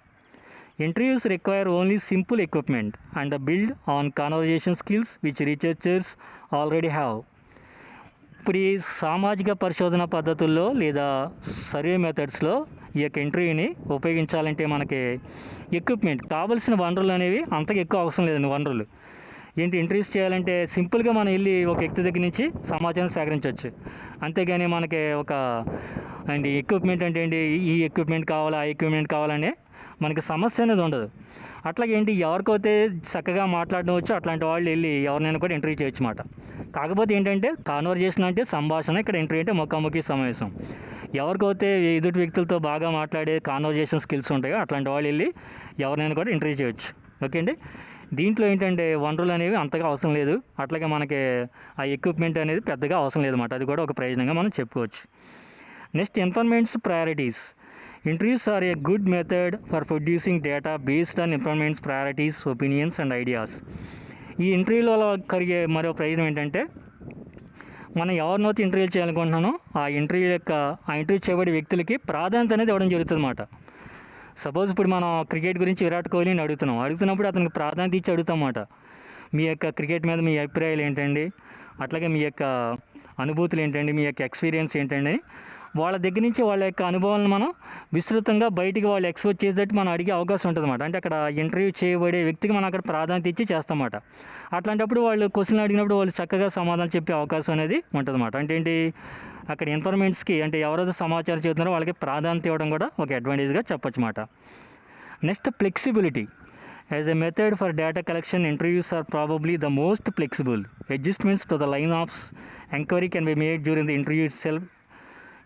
Interviews require only simple equipment and build on conversation skills which researchers already have. ఇప్పుడు ఈ సామాజిక పరిశోధన పద్ధతుల్లో లేదా సర్వే మెథడ్స్లో ఈ యొక్క ఇంటర్వ్యూని ఉపయోగించాలంటే మనకి ఎక్విప్మెంట్ కావాల్సిన వనరులు అనేవి అంతగా ఎక్కువ అవసరం లేదండి. వనరులు ఏంటి, ఇంటర్వ్యూస్ చేయాలంటే సింపుల్గా మనం వెళ్ళి ఒక వ్యక్తి దగ్గర నుంచి సమాచారం సేకరించవచ్చు. అంతేగాని మనకి ఎక్విప్మెంట్ అంటే ఏంటి, ఈ ఎక్విప్మెంట్ కావాలా, ఆ ఎక్విప్మెంట్ కావాలనే మనకి సమస్య అనేది ఉండదు. అట్లాగే ఎవరికైతే చక్కగా మాట్లాడడం వచ్చో అట్లాంటి వాళ్ళు వెళ్ళి ఎవరినైనా కూడా ఇంటర్వ్యూ చేయొచ్చు అన్నమాట. కాకపోతే ఏంటంటే కాన్వర్జేషన్ అంటే సంభాషణ, ఇక్కడ ఇంటర్వ్యూ అంటే ముఖాముఖి సమావేశం. ఎవరికైతే ఎదుటి వ్యక్తులతో బాగా మాట్లాడే కాన్వర్జేషన్ స్కిల్స్ ఉంటాయో అట్లాంటి వాళ్ళు వెళ్ళి ఎవరినైనా కూడా ఇంటర్వ్యూ చేయొచ్చు. ఓకే అండి. దీంట్లో ఏంటంటే వనరులు అనేవి అంతగా అవసరం లేదు. అట్లాగే మనకి ఆ ఎక్విప్మెంట్ అనేది పెద్దగా అవసరం లేదన్నమాట. అది కూడా ఒక ప్రయోజనంగా మనం చెప్పుకోవచ్చు. Next, informations priorities. Interviews are a good method for producing data based on informant's priorities, opinions and ideas. ఈ ఇంటర్వ్యూలో కలిగే మరో ప్రయోజనం ఏంటంటే, మనం ఎవరినైతే ఇంటర్వ్యూ చేయాలనుకుంటున్నానో ఆ ఇంటర్వ్యూ చేయబడే వ్యక్తులకి ప్రాధాన్యత అనేది ఇవ్వడం జరుగుతుంది అన్నమాట. సపోజ్ ఇప్పుడు మనం క్రికెట్ గురించి విరాట్ కోహ్లీని అడుగుతున్నప్పుడు అతనికి ప్రాధాన్యత ఇచ్చి అడుగుతామన్నమాట. మీ యొక్క క్రికెట్ మీద మీ అభిప్రాయాలు ఏంటండి, అట్లాగే మీ యొక్క అనుభూతులు ఏంటండి, మీ యొక్క ఎక్స్పీరియన్స్ ఏంటండి, వాళ్ళ దగ్గర నుంచి వాళ్ళ యొక్క అనుభవాలను మనం విస్తృతంగా బయటికి వాళ్ళు ఎక్స్పోజ్ చేసేటట్టు మనం అడిగే అవకాశం ఉంటుందన్నమాట. అంటే అక్కడ ఇంటర్వ్యూ చేయబడే వ్యక్తికి మనం అక్కడ ప్రాధాన్యత ఇచ్చి చేస్తామన్నమాట. అట్లాంటప్పుడు వాళ్ళు క్వశ్చన్లు అడిగినప్పుడు వాళ్ళు చక్కగా సమాధానం చెప్పే అవకాశం అనేది ఉంటుందన్నమాట. అంటే ఏంటి, అక్కడ ఇన్ఫర్మేషన్స్కి అంటే ఎవరైతే సమాచారం చెబుతున్నారో వాళ్ళకి ప్రాధాన్యత ఇవ్వడం కూడా ఒక అడ్వాంటేజ్గా చెప్పొచ్చు అన్నమాట. Next, flexibility. As a method for data collection, interviews are probably the most flexible. Adjustments to the line of enquiry can be made during the interview itself.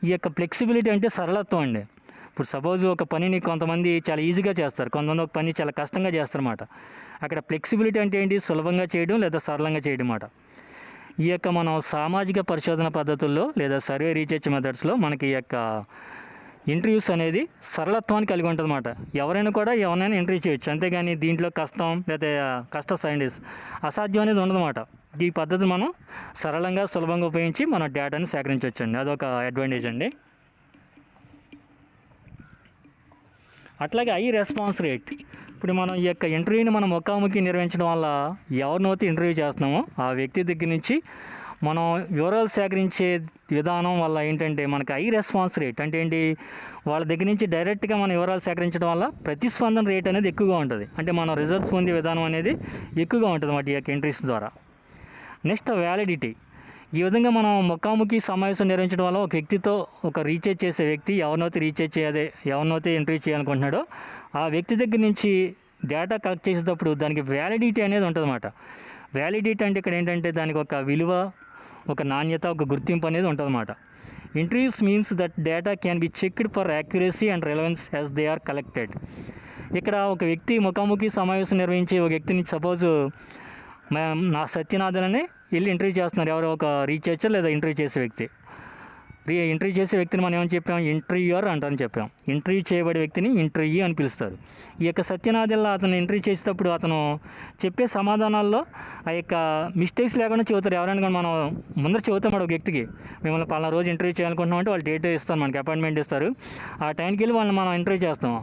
ఈ యొక్క ఫ్లెక్సిబిలిటీ అంటే సరళత్వం అండి. ఇప్పుడు సపోజ్ ఒక పనిని కొంతమంది చాలా ఈజీగా చేస్తారు, కొంతమంది ఒక పని చాలా కష్టంగా చేస్తారన్నమాట. అక్కడ ఫ్లెక్సిబిలిటీ అంటే ఏంటి, సులభంగా చేయడం లేదా సరళంగా చేయడం అన్నమాట. ఈ యొక్క మనం సామాజిక పరిశోధన పద్ధతుల్లో లేదా సర్వే రీసెర్చ్ మెథడ్స్లో మనకి ఈ యొక్క ఇంటర్వ్యూస్ అనేది సరళత్వాన్ని కలిగి ఉంటుందన్నమాట. ఎవరైనా కూడా ఎవరైనా ఇంటర్వ్యూ చేయొచ్చు, అంతేగాని దీంట్లో కష్టం లేదా కష్ట సైంటిస్ట్ అసాధ్యం అనేది ఉండదన్నమాట. ఈ పద్ధతి మనం సరళంగా సులభంగా ఉపయోగించి మన డేటాని సేకరించవచ్చు అండి, అదొక అడ్వాంటేజ్ అండి. అట్లాగే రెస్పాన్స్ రేట్. ఇప్పుడు మనం ఈ యొక్క ఇంటర్వ్యూని మనం ముఖాముఖి నిర్వహించడం వల్ల ఎవరినైతే ఇంటర్వ్యూ చేస్తున్నామో ఆ వ్యక్తి దగ్గర నుంచి మనం వివరాలు సేకరించే విధానం వల్ల ఏంటంటే మనకి రెస్పాన్స్ రేట్ అంటే ఏంటి, వాళ్ళ దగ్గర నుంచి డైరెక్ట్గా మనం వివరాలు సేకరించడం వల్ల ప్రతిస్పందన రేట్ అనేది ఎక్కువగా ఉంటుంది. అంటే మనం రిజల్ట్స్ పొందే విధానం అనేది ఎక్కువగా ఉంటుంది అన్నమాట ఈ యొక్క ఇంటర్వ్యూస్ ద్వారా. Next, validity. ఈ విధంగా మనం ముఖాముఖి సమావేశం నిర్వహించడం వల్ల ఒక వ్యక్తితో ఒక రీఛార్జ్ చేసే వ్యక్తి ఎవరినైతే ఇంటర్వ్యూ చేయాలనుకుంటున్నాడో ఆ వ్యక్తి దగ్గర నుంచి డేటా కలెక్ట్ చేసేటప్పుడు దానికి వ్యాలిడిటీ అనేది ఉంటుందన్నమాట. వ్యాలిడిటీ అంటే ఇక్కడ ఏంటంటే దానికి ఒక విలువ, ఒక నాణ్యత, ఒక గుర్తింపు అనేది ఉంటుందన్నమాట. Interviews means that data can be checked for accuracy and relevance as they are collected. ఇక్కడ ఒక వ్యక్తి ముఖాముఖి సమావేశం నిర్వహించి ఒక వ్యక్తిని సపోజ్ నా సత్యనాథన్ వెళ్ళి ఇంటర్వ్యూ చేస్తున్నారు, ఎవరో ఒక రీసెర్చర్ లేదా ఇంటర్వ్యూ చేసే వ్యక్తి. ఇంటర్వ్యూ చేసే వ్యక్తిని మనం ఏమని చెప్పాం, ఇంటర్వ్యూయర్ అంటారని చెప్పాం. ఇంటర్వ్యూ చేయబడే వ్యక్తిని ఇంటర్వ్యూ అని పిలుస్తారు. ఈ యొక్క సత్యనాథన్లో అతను ఇంటర్వ్యూ చేసేటప్పుడు అతను చెప్పే సమాధానాల్లో ఆ యొక్క మిస్టేక్స్ లేకుండా చెబుతారు. ఎవరైనా కానీ మనం ముందర చెబుతాం ఒక వ్యక్తికి, మిమ్మల్ని పలానా రోజు ఇంటర్వ్యూ చేయాలనుకుంటున్నాం అంటే వాళ్ళు డేట్ ఇస్తారు, మనకి అపాయింట్మెంట్ ఇస్తారు. ఆ టైంకి వెళ్ళి వాళ్ళని మనం ఇంటర్వ్యూ చేస్తాం.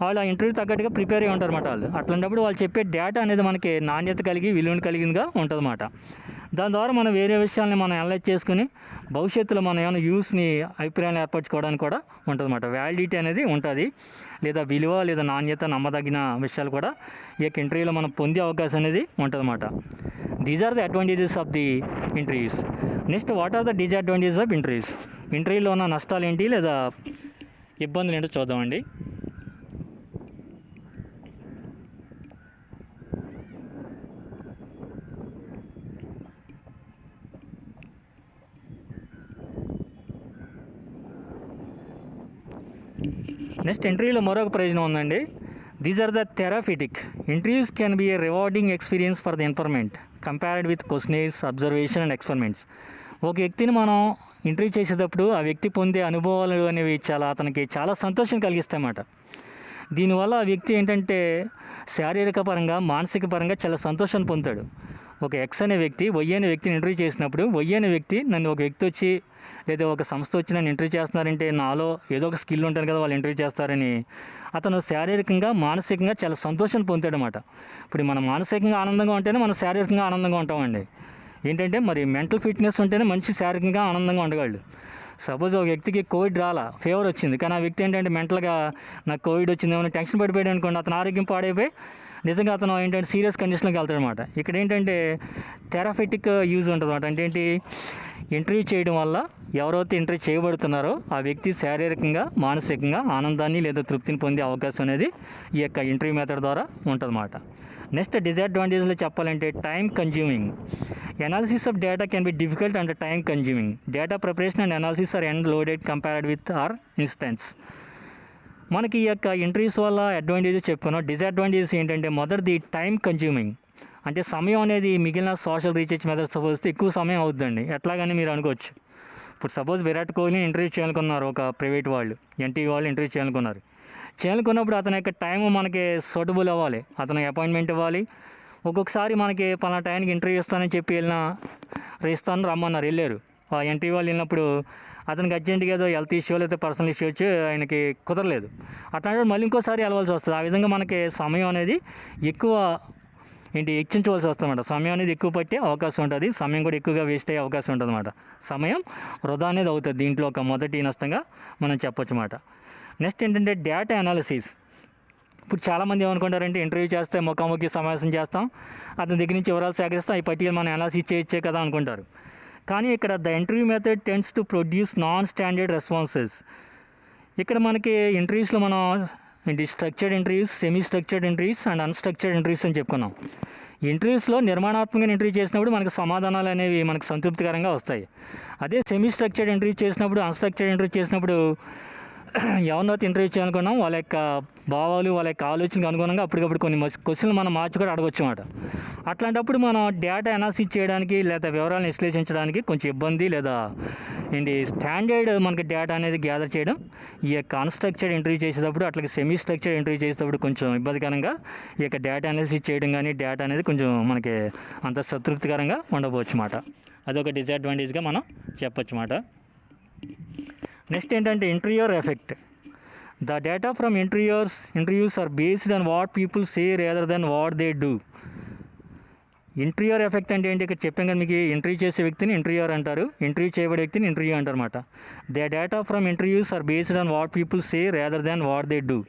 వాళ్ళు ఆ ఇంటర్వ్యూ తగ్గట్టుగా ప్రిపేర్ అయ్యి ఉంటారు అన్నమాట. వాళ్ళు అట్లాంటప్పుడు వాళ్ళు చెప్పే డేటా అనేది మనకి నాణ్యత కలిగి విలువను కలిగిందిగా ఉంటుందన్నమాట. దాని ద్వారా మనం వేరే విషయాల్ని మనం అనలైజ్ చేసుకుని భవిష్యత్తులో మనం ఏమైనా యూస్ని అభిప్రాయాలు ఏర్పరచుకోవడానికి కూడా ఉంటుందన్నమాట. వ్యాలిడిటీ అనేది ఉంటుంది, లేదా విలువ లేదా నాణ్యత నమ్మదగిన విషయాలు కూడా ఈ యొక్క ఇంటర్వ్యూలో మనం పొందే అవకాశం అనేది ఉంటుందన్నమాట. These are the advantages of the interviews. Next, what are the disadvantages of interviews. ఇంటర్వ్యూలో ఉన్న నష్టాలు ఏంటి లేదా ఇబ్బందులు ఏంటో చూద్దామండి. నెక్స్ట్, ఇంటర్వ్యూలో మరొక ప్రయోజనం ఉందండి. These are the therapeutic. Interviews can be a rewarding experience for the informant compared with questionnaires, observation and experiments. ఒక వ్యక్తిని మనం ఇంటర్వ్యూ చేసేటప్పుడు ఆ వ్యక్తి పొందే అనుభవాలు అనేవి అతనికి చాలా సంతోషం కలిగిస్తాయన్నమాట. దీనివల్ల ఆ వ్యక్తి ఏంటంటే శారీరక పరంగా, మానసిక పరంగా చాలా సంతోషాన్ని పొందుతాడు. ఒక ఎక్స్ అనే వ్యక్తి వై అనే వ్యక్తిని ఇంటర్వ్యూ చేసినప్పుడు వై అనే వ్యక్తి నన్ను ఒక వ్యక్తి వచ్చి లేదా ఒక సంస్థ వచ్చి నన్ను ఇంటర్వ్యూ చేస్తున్నారంటే నాలో ఏదో ఒక స్కిల్ ఉంటుంది కదా వాళ్ళు ఇంటర్వ్యూ చేస్తారని అతను శారీరకంగా, మానసికంగా చాలా సంతోషాన్ని పొందుతాడనమాట. ఇప్పుడు మనం మానసికంగా ఆనందంగా ఉంటేనే మనం శారీరకంగా ఆనందంగా ఉంటామండి. ఏంటంటే మరి మెంటల్ ఫిట్నెస్ ఉంటేనే మనిషి శారీరకంగా ఆనందంగా ఉండగలడు. సపోజ్ ఒక వ్యక్తికి కోవిడ్ ఫీవర్ వచ్చింది, కానీ ఆ వ్యక్తి ఏంటంటే మెంటల్గా నాకు కోవిడ్ వచ్చిందేమో టెన్షన్ పడిపోయాడు అనుకోండి, అతను ఆరోగ్యం పాడైపోయి నిజంగా అతను ఏంటంటే సీరియస్ కండిషన్లోకి వెళ్తాడనమాట. ఇక్కడ ఏంటంటే థెరపటిక్ యూజ్ ఉంటుంది అనమాట. అంటే ఏంటి, ఇంటర్వ్యూ చేయడం వల్ల ఎవరైతే ఇంటర్వ్యూ చేయబడుతున్నారో ఆ వ్యక్తి శారీరకంగా, మానసికంగా ఆనందాన్ని లేదా తృప్తిని పొందే అవకాశం అనేది ఈ యొక్క ఇంటర్వ్యూ మెథడ్ ద్వారా ఉంటుందన్నమాట. నెక్స్ట్, డిసడ్వాంటేజ్లో చెప్పాలంటే time consuming. Analysis of data can be difficult and time consuming. Data preparation and analysis are end loaded compared with are instance. మనకి ఈ యొక్క ఇంటర్వ్యూస్ వల్ల అడ్వాంటేజెస్ చెప్పుకున్నాం. డిసడ్వాంటేజెస్ ఏంటంటే మొదటిది టైం కన్జ్యూమింగ్. అంటే సమయం అనేది మిగిలిన సోషల్ రీసెర్చ్ మెథడ్స్తో పోలిస్తే ఎక్కువ సమయం అవుతుందండి. ఎట్లాగని మీరు అనుకోవచ్చు. ఇప్పుడు సపోజ్ విరాట్ కోహ్లీని ఇంటర్వ్యూ చేయాలనుకున్నారు, ఒక ప్రైవేట్ వాళ్ళు ఎన్టీవీ వాళ్ళు ఇంటర్వ్యూ చేయాలనుకున్నప్పుడు అతని యొక్క టైం మనకి సూటబుల్ అవ్వాలి, అతనికి అపాయింట్మెంట్ ఇవ్వాలి. ఒక్కొక్కసారి మనకి పలానా టైంకి ఇంటర్వ్యూ ఇస్తానని చెప్పి వెళ్ళిన ఇస్తాను రమ్మన్నారు, వెళ్ళారు. ఆ ఇంటర్వ్యూ వాళ్ళు వెళ్ళినప్పుడు అతనికి అర్జెంట్గా ఏదో హెల్త్ ఇష్యూ లేకపోతే పర్సనల్ ఇష్యూ వచ్చి ఆయనకి కుదరలేదు. అట్లాంటి మళ్ళీ ఇంకోసారి వెళ్ళవలసి వస్తుంది. ఆ విధంగా మనకి సమయం అనేది ఎక్కువ హెచ్చించవలసి వస్తుందన్నమాట. సమయం అనేది ఎక్కువ పట్టే అవకాశం ఉంటుంది. సమయం కూడా ఎక్కువగా వేస్ట్ అయ్యే అవకాశం ఉంటుంది అన్నమాట. సమయం వృధా అనేది అవుతుంది. దీంట్లో ఒక మొదటి నష్టంగా మనం చెప్పొచ్చు అన్నమాట. నెక్స్ట్ ఏంటంటే డేటా అనాలిసిస్. ఇప్పుడు చాలామంది ఏమనుకుంటారంటే ఇంటర్వ్యూ చేస్తే ముఖాముఖి సమావేశం చేస్తాం, అతని దగ్గర నుంచి వివరాలు సేకరిస్తాం, ఈ పట్టికలు మనం అనాలిసిస్ చేయొచ్చే కదా అనుకుంటారు. కానీ ఇక్కడ the interview method tends to produce non standard responses. ఇక్కడ మనకి ఇంటర్వ్యూస్లో మనం structured interviews, semi structured interviews and unstructured interviews అని చెప్పుకున్నాం. ఇంటర్వ్యూస్లో నిర్మాణాత్మకంగా ఇంటర్వ్యూ చేసినప్పుడు మనకు సమాధానాలు అనేవి మనకు సంతృప్తికరంగా వస్తాయి. అదే సెమీ స్ట్రక్చర్డ్ ఇంటర్వ్యూ చేసినప్పుడు, అన్స్ట్రక్చర్డ్ ఇంటర్వ్యూ చేసినప్పుడు ఎవరినైతే ఇంటర్వ్యూ చేయాలనుకున్నాం వాళ్ళ యొక్క భావాలు, వాళ్ళ యొక్క ఆలోచనకు అనుగుణంగా అప్పటికప్పుడు కొన్ని క్వశ్చన్లు మనం మార్చి కూడా అడగొచ్చు అన్నమాట. అట్లాంటప్పుడు మనం డేటా అనాలిసిస్ చేయడానికి లేదా వివరాలను విశ్లేషించడానికి కొంచెం ఇబ్బంది, లేదా స్టాండర్డ్ మనకి డేటా అనేది గ్యాదర్ చేయడం ఈ యొక్క అన్స్ట్రక్చర్డ్ ఇంటర్వ్యూ చేసేటప్పుడు, అట్లాగే సెమీ స్ట్రక్చర్డ్ ఇంటర్వ్యూ చేసేటప్పుడు కొంచెం ఇబ్బందికరంగా ఈ యొక్క డేటా అనాలిసిస్ చేయడం కానీ డేటా అనేది కొంచెం మనకి అంత సంతృప్తికరంగా ఉండవచ్చు అన్నమాట. అదొక డిసడ్వాంటేజ్గా మనం చెప్పొచ్చు అన్నమాట. నెక్స్ట్ ఏంటంటే interviewer effect. The data from interviews are based on what people say rather than what they do. Interviewer effect అంటే ఏంటి? ఇక్కడ చెప్పాం కదా మీకు, ఇంటర్వ్యూ చేసే వ్యక్తిని ఇంటర్వ్యూయర్ అంటారు, ఇంటర్వ్యూ చేయబడే వ్యక్తిని ఇంటర్వ్యూ అంటారు అన్నమాట. The data from interviews are based on what people say rather than what they do.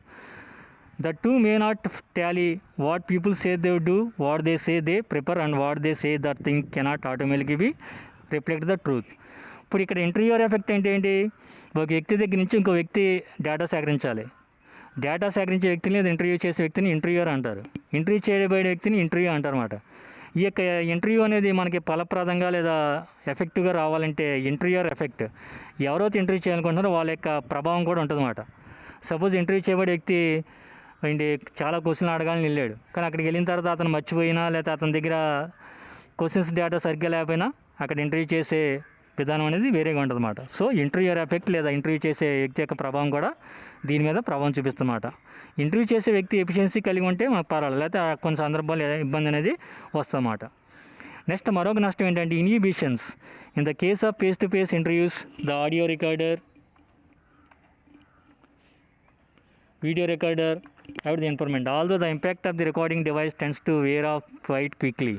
The two may not tally. What people say they do, what they say they prefer and what they say that thing cannot automatically be reflect the truth. ఇప్పుడు ఇక్కడ ఇంటర్వ్యూయర్ ఎఫెక్ట్ అంటే ఏంటి? ఒక వ్యక్తి దగ్గర నుంచి ఇంకో వ్యక్తి డేటా సేకరించాలి. డేటా సేకరించే వ్యక్తిని లేదా ఇంటర్వ్యూ చేసే వ్యక్తిని ఇంటర్వ్యూయర్ అంటారు, ఇంటర్వ్యూ చేయబడే వ్యక్తిని ఇంటర్వ్యూ అంటారు అన్నమాట. ఈ యొక్క ఇంటర్వ్యూ అనేది మనకి ఫలప్రదంగా లేదా ఎఫెక్టివ్గా రావాలంటే ఇంటర్వ్యూయర్ ఎఫెక్ట్, ఎవరైతే ఇంటర్వ్యూ చేయాలనుకుంటున్నారో వాళ్ళ యొక్క ప్రభావం కూడా ఉంటుంది అన్నమాట. సపోజ్ ఇంటర్వ్యూ చేయబడే వ్యక్తి చాలా క్వశ్చన్లు అడగాలని వెళ్ళాడు, కానీ అక్కడికి వెళ్ళిన తర్వాత అతను మర్చిపోయినా లేదా అతని దగ్గర క్వశ్చన్స్ డేటా సరిగ్గా లేకపోయినా అక్కడ ఇంటర్వ్యూ చేసే విధానం అనేది వేరేగా ఉంటుంది అన్నమాట. సో ఇంటర్వ్యూయర్ ఎఫెక్ట్ లేదా ఇంటర్వ్యూ చేసే వ్యక్తి యొక్క ప్రభావం కూడా దీని మీద ప్రభావం చూపిస్తుందన్నమాట. ఇంటర్వ్యూ చేసే వ్యక్తి ఎఫిషియన్సీ కలిగి ఉంటే మనకు పర్వాలేదు, లేకపోతే కొన్ని సందర్భాలు ఇబ్బంది అనేది వస్తుందన్నమాట. నెక్స్ట్ మరొక నష్టం ఏంటంటే inhibitions. In the case of face to face interviews, the audio recorder, video recorder have the information, although the impact of the recording device tends to wear off quite quickly.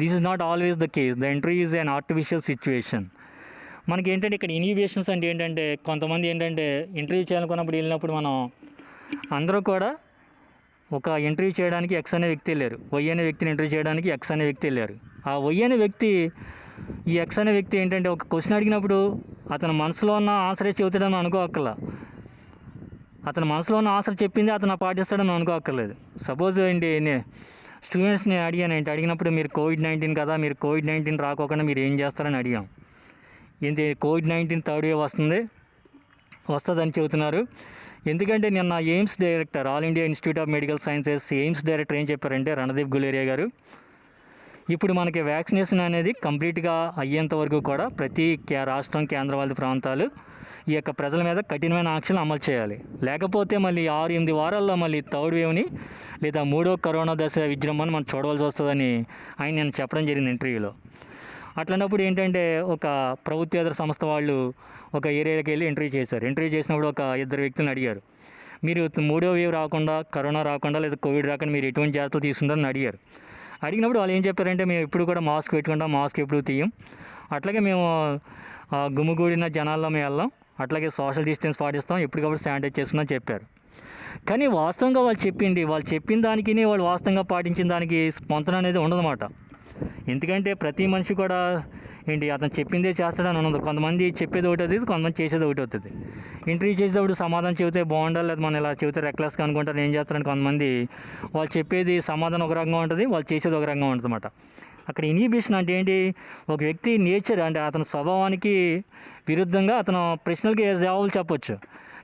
This is not always the case. The interview is an artificial situation. మనకి ఏంటంటే ఇక్కడ ఇన్హిబిషన్స్ అంటే ఏంటంటే కొంతమంది ఏంటంటే ఇంటర్వ్యూ చేయాలనుకున్నప్పుడు వెళ్ళినప్పుడు మనం అందరూ కూడా ఒక ఇంటర్వ్యూ చేయడానికి ఎక్స్ అనే వ్యక్తి వెళ్ళారు, వై అనే వ్యక్తిని ఇంటర్వ్యూ చేయడానికి ఎక్స్ అనే వ్యక్తి వెళ్ళారు. ఆ వై అనే వ్యక్తి, ఈ ఎక్స్ అనే వ్యక్తి ఏంటంటే ఒక క్వశ్చన్ అడిగినప్పుడు అతని మనసులో ఉన్న ఆన్సరే చెబుతాడని అనుకోక్కర్లా, అతని మనసులో ఉన్న ఆన్సర్ చెప్పింది అతను పాటిస్తాడని అనుకోక్కర్లేదు. సపోజ్ స్టూడెంట్స్ని అడిగినప్పుడు మీరు కోవిడ్-19 కదా, మీరు కోవిడ్-19 రాకోకుండా మీరు ఏం చేస్తారని అడిగాం. కోవిడ్-19 థర్డ్ వేవ్ వస్తుందని చెబుతున్నారు. ఎందుకంటే నిన్న AIIMS director, all India institute of medical sciences AIIMS director ఏం చెప్పారంటే రణదీప్ గులేరియా గారు, ఇప్పుడు మనకి వ్యాక్సినేషన్ అనేది కంప్లీట్గా అయ్యేంత వరకు కూడా ప్రతి రాష్ట్రం, కేంద్రపాలిత ప్రాంతాలు ఈ యొక్క ప్రజల మీద కఠినమైన ఆంక్షలు అమలు చేయాలి. లేకపోతే మళ్ళీ 6-8 వారాల్లో మళ్ళీ థర్డ్ వేవ్ని లేదా మూడో కరోనా దశ విజృంభణ మనం చూడవలసి వస్తుందని ఆయన నేను చెప్పడం జరిగింది ఇంటర్వ్యూలో. అట్లాంటప్పుడు ఏంటంటే ఒక ప్రభుత్వేతర సంస్థ వాళ్ళు ఒక ఏరియాకి వెళ్ళి ఇంటర్వ్యూ చేశారు. ఇంటర్వ్యూ చేసినప్పుడు ఒక 2 వ్యక్తులను అడిగారు, మీరు మూడో వేవ్ రాకుండా, కరోనా రాకుండా లేదా కోవిడ్ రాకుండా మీరు ఎటువంటి జాగ్రత్తలు తీసుకుంటారని అడిగారు. అడిగినప్పుడు వాళ్ళు ఏం చెప్పారంటే మేము ఎప్పుడు కూడా మాస్క్ పెట్టుకుంటాం, మాస్క్ ఎప్పుడు తీయం, అట్లాగే మేము గుమిగూడిన జనాల్లో మేము వెళ్ళాం, అట్లాగే సోషల్ డిస్టెన్స్ పాటిస్తాం, ఎప్పటికప్పుడు శానిటైజ్ చేసుకుందాం చెప్పారు. కానీ వాస్తవంగా వాళ్ళు చెప్పిన దానికి వాళ్ళు వాస్తవంగా పాటించిన దానికి స్పందన అనేది ఉండదన్నమాట. ఎందుకంటే ప్రతి మనిషి కూడా అతను చెప్పిందే చేస్తాడని ఉండదు. కొంతమంది చెప్పేది ఒకటి అవుతుంది, కొంతమంది చేసేది ఒకటి అవుతుంది. ఇంటర్వ్యూ చేసేటప్పుడు సమాధానం చెబితే బాగుండాలి, లేదా మనం ఇలా చెబితే రెక్లెస్గా అనుకుంటారు, ఏం చేస్తారని కొంతమంది వాళ్ళు చెప్పేది సమాధానం ఒక రకంగా ఉంటుంది, వాళ్ళు చేసేది ఒక రకంగా ఉంటుంది అన్నమాట. అక్కడ ఇన్హిబిషన్ అంటే ఏంటి? ఒక వ్యక్తి నేచర్ అంటే అతని స్వభావానికి విరుద్ధంగా అతను ప్రశ్నలకి జవాబులు చెప్పొచ్చు,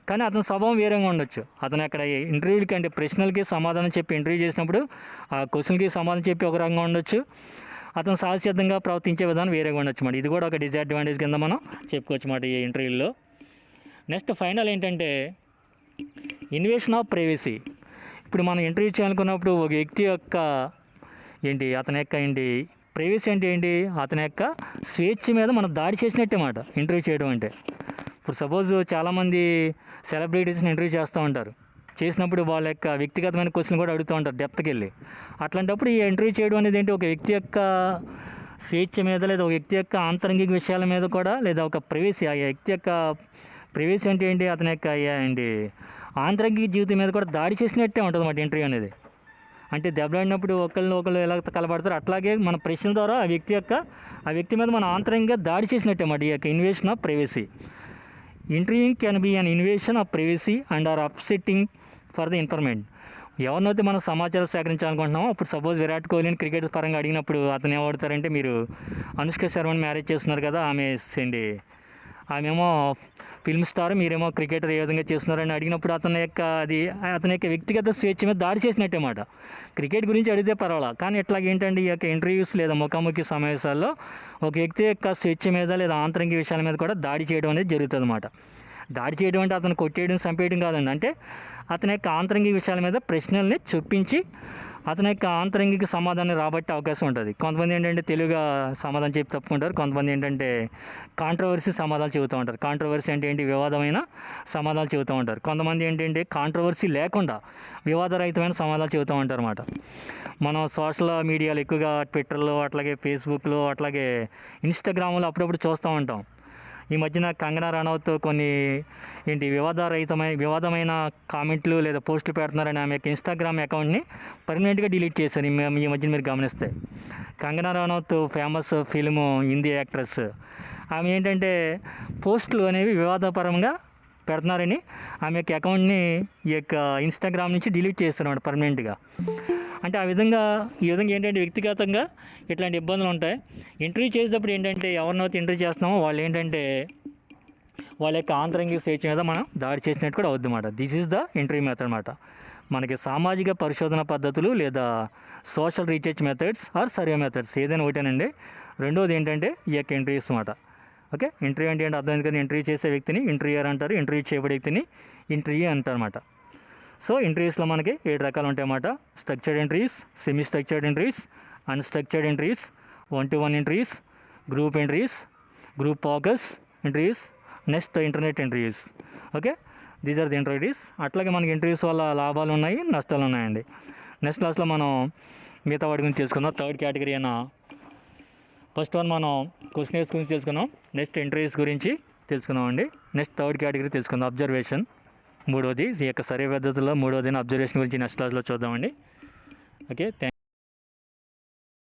కానీ అతని స్వభావం వేరేగా ఉండొచ్చు. అతను అక్కడ ఇంటర్వ్యూలకి అంటే ప్రశ్నలకి సమాధానం చెప్పి ఇంటర్వ్యూ చేసినప్పుడు ఆ క్వశ్చన్కి సమాధానం చెప్పి ఒక రకంగా ఉండొచ్చు, అతను సహజసిద్ధంగా ప్రవర్తించే విధానం వేరేగా ఉండొచ్చు అన్నమాట. ఇది కూడా ఒక డిసడ్వాంటేజ్ కింద మనం చెప్పుకోవచ్చు అన్నమాట ఈ ఇంటర్వ్యూలో. నెక్స్ట్ ఫైనల్ ఏంటంటే ఇన్వేషన్ ఆఫ్ ప్రైవసీ. ఇప్పుడు మనం ఇంటర్వ్యూ చేయాలనుకున్నప్పుడు ఒక వ్యక్తి యొక్క అతని యొక్క ప్రైవసీ అంటే ఏంటి, అతని యొక్క స్వేచ్ఛ మీద మనం దాడి చేసినట్టే మాట ఇంటర్వ్యూ చేయడం అంటే. ఇప్పుడు సపోజ్ చాలామంది సెలబ్రిటీస్ని ఇంటర్వ్యూ చేస్తూ ఉంటారు, చేసినప్పుడు వాళ్ళ యొక్క వ్యక్తిగతమైన క్వశ్చన్ కూడా అడుగుతూ ఉంటారు డెప్త్కి వెళ్ళి. అట్లాంటప్పుడు ఈ ఇంటర్వ్యూ చేయడం అనేది ఏంటి, ఒక వ్యక్తి యొక్క స్వేచ్ఛ మీద లేదా ఒక వ్యక్తి యొక్క ఆంతరంగిక విషయాల మీద కూడా, లేదా ఒక ప్రైవసీ, ఆ వ్యక్తి యొక్క ప్రైవసీ అంటే ఏంటి, అతని యొక్క ఏంటి ఆంతరంగిక జీవితం మీద కూడా దాడి చేసినట్టే ఉంటుంది అన్నమాట ఇంటర్వ్యూ అనేది. అంటే దెబ్బలాడినప్పుడు ఒకళ్ళు ఎలా కలబడతారు, అట్లాగే మన ప్రశ్నల ద్వారా ఆ వ్యక్తి మీద మన ఆంతరంగికంగా దాడి చేసినట్టే అన్నమాట ఈ యొక్క invasion of privacy. Interviewing can be an invasion of privacy and or upsetting for the information. ఎవరినైతే మనం సమాచారం సేకరించాలనుకుంటున్నామో, అప్పుడు సపోజ్ విరాట్ కోహ్లీని క్రికెట్ పరంగా అడిగినప్పుడు అతను ఏమవుతారంటే, మీరు అనుష్క శర్మని మ్యారేజ్ చేస్తున్నారు కదా, ఆమెమో ఫిల్మ్ స్టార్, మీరేమో క్రికెటర్, ఏ విధంగా చేస్తున్నారని అడిగినప్పుడు అతని యొక్క వ్యక్తిగత స్వేచ్ఛ మీద దాడి చేసినట్టే మాట. క్రికెట్ గురించి అడిగితే పర్వాలా, కానీ ఇట్లాగేంటంటే ఈ యొక్క ఇంటర్వ్యూస్ లేదా ముఖాముఖి సమావేశాల్లో ఒక వ్యక్తి యొక్క స్వేచ్ఛ మీద లేదా ఆంతరంగిక విషయాల మీద కూడా దాడి చేయడం అనేది జరుగుతుంది అన్నమాట. దాడి చేయడం అంటే అతను కొట్టేయడం, చంపేయడం కాదండి. అంటే అతని యొక్క ఆంతరంగిక విషయాల మీద ప్రశ్నల్ని చొప్పించి అతని యొక్క ఆంతరంగిక సమాధానం రాబట్టే అవకాశం ఉంటుంది. కొంతమంది ఏంటంటే తెలుగుగా సమాధానం చెప్పి తప్పుకుంటారు, కొంతమంది ఏంటంటే కాంట్రవర్సీ సమాధానాలు చెబుతూ ఉంటారు. కాంట్రవర్సీ అంటే ఏంటి, వివాదమైన సమాధానాలు చెబుతూ ఉంటారు. కొంతమంది ఏంటంటే కాంట్రవర్సీ లేకుండా వివాదరహితమైన సమాధానాలు చెబుతూ ఉంటారు అన్నమాట. మనం సోషల్ మీడియాలో ఎక్కువగా ట్విట్టర్లో, అట్లాగే ఫేస్బుక్లో, అట్లాగే ఇన్స్టాగ్రామ్లో అప్పుడప్పుడు చూస్తూ ఉంటాం. ఈ మధ్యన కంగనా రనౌత్ కొన్ని వివాదమైన కామెంట్లు లేదా పోస్టులు పెడుతున్నారని ఆమె యొక్క ఇన్స్టాగ్రామ్ అకౌంట్ని పర్మనెంట్గా డిలీట్ చేశారు. ఈ మధ్యన మీరు గమనిస్తే Kangana Ranaut famous film Hindi actress, ఆమె ఏంటంటే పోస్టులు అనేవి వివాదపరంగా పెడుతున్నారని ఆమె యొక్క అకౌంట్ని ఈ యొక్క ఇన్స్టాగ్రామ్ నుంచి డిలీట్ చేస్తున్నారు పర్మనెంట్గా. అంటే ఈ విధంగా ఏంటంటే వ్యక్తిగతంగా ఇట్లాంటి ఇబ్బందులు ఉంటాయి. ఇంటర్వ్యూ చేసేటప్పుడు ఏంటంటే ఎవరినైతే ఇంటర్వ్యూ చేస్తున్నామో వాళ్ళు ఏంటంటే వాళ్ళ యొక్క ఆంతరంగిక స్వేచ్ఛ మీద మనం దాడి చేసినట్టు కూడా అవుద్ది అన్నమాట. This is the interview method అన్నమాట. మనకి సామాజిక పరిశోధన పద్ధతులు లేదా social research methods or survey methods ఏదైనా ఒకటేనండి. రెండోది ఏంటంటే ఈ యొక్క ఇంటర్వ్యూస్ అన్నమాట. ఓకే, ఇంటర్వ్యూ అంటే అర్థమైంది కదా, ఇంటర్వ్యూ చేసే వ్యక్తిని ఇంటర్వ్యూయర్ అంటారు, ఇంటర్వ్యూ చేయబడే వ్యక్తిని ఇంటర్వ్యూ అంటారు అన్నమాట. సో ఇంటర్వ్యూస్లో మనకి 7 రకాలు ఉంటాయన్నమాట. Structured interviews, semi structured interviews, unstructured interviews, 1-to-1 interviews, group interviews, group focus interviews, next internet interviews. Okay, these are the interviews. అట్లాగే మనకి ఇంటర్వ్యూస్ వల్ల లాభాలు ఉన్నాయి, నష్టాలు ఉన్నాయండి. నెక్స్ట్ క్లాస్లో మనం మిగతా వాటి గురించి తెలుసుకుందాం. థర్డ్ కేటగిరీ అయినా ఫస్ట్ వన్ మనం క్వశ్చనర్స్ గురించి తెలుసుకున్నాం, నెక్స్ట్ ఇంటర్వ్యూస్ గురించి తెలుసుకున్నాం అండి. నెక్స్ట్ థర్డ్ కేటగిరీ తెలుసుకుందాం, అబ్జర్వేషన్. మూడోది ఈ యొక్క సర్వే పద్ధతుల్లో మూడోది అబ్జర్వేషన్ గురించి నెక్స్ట్ క్లాస్లో చూద్దామండి. Okay, thank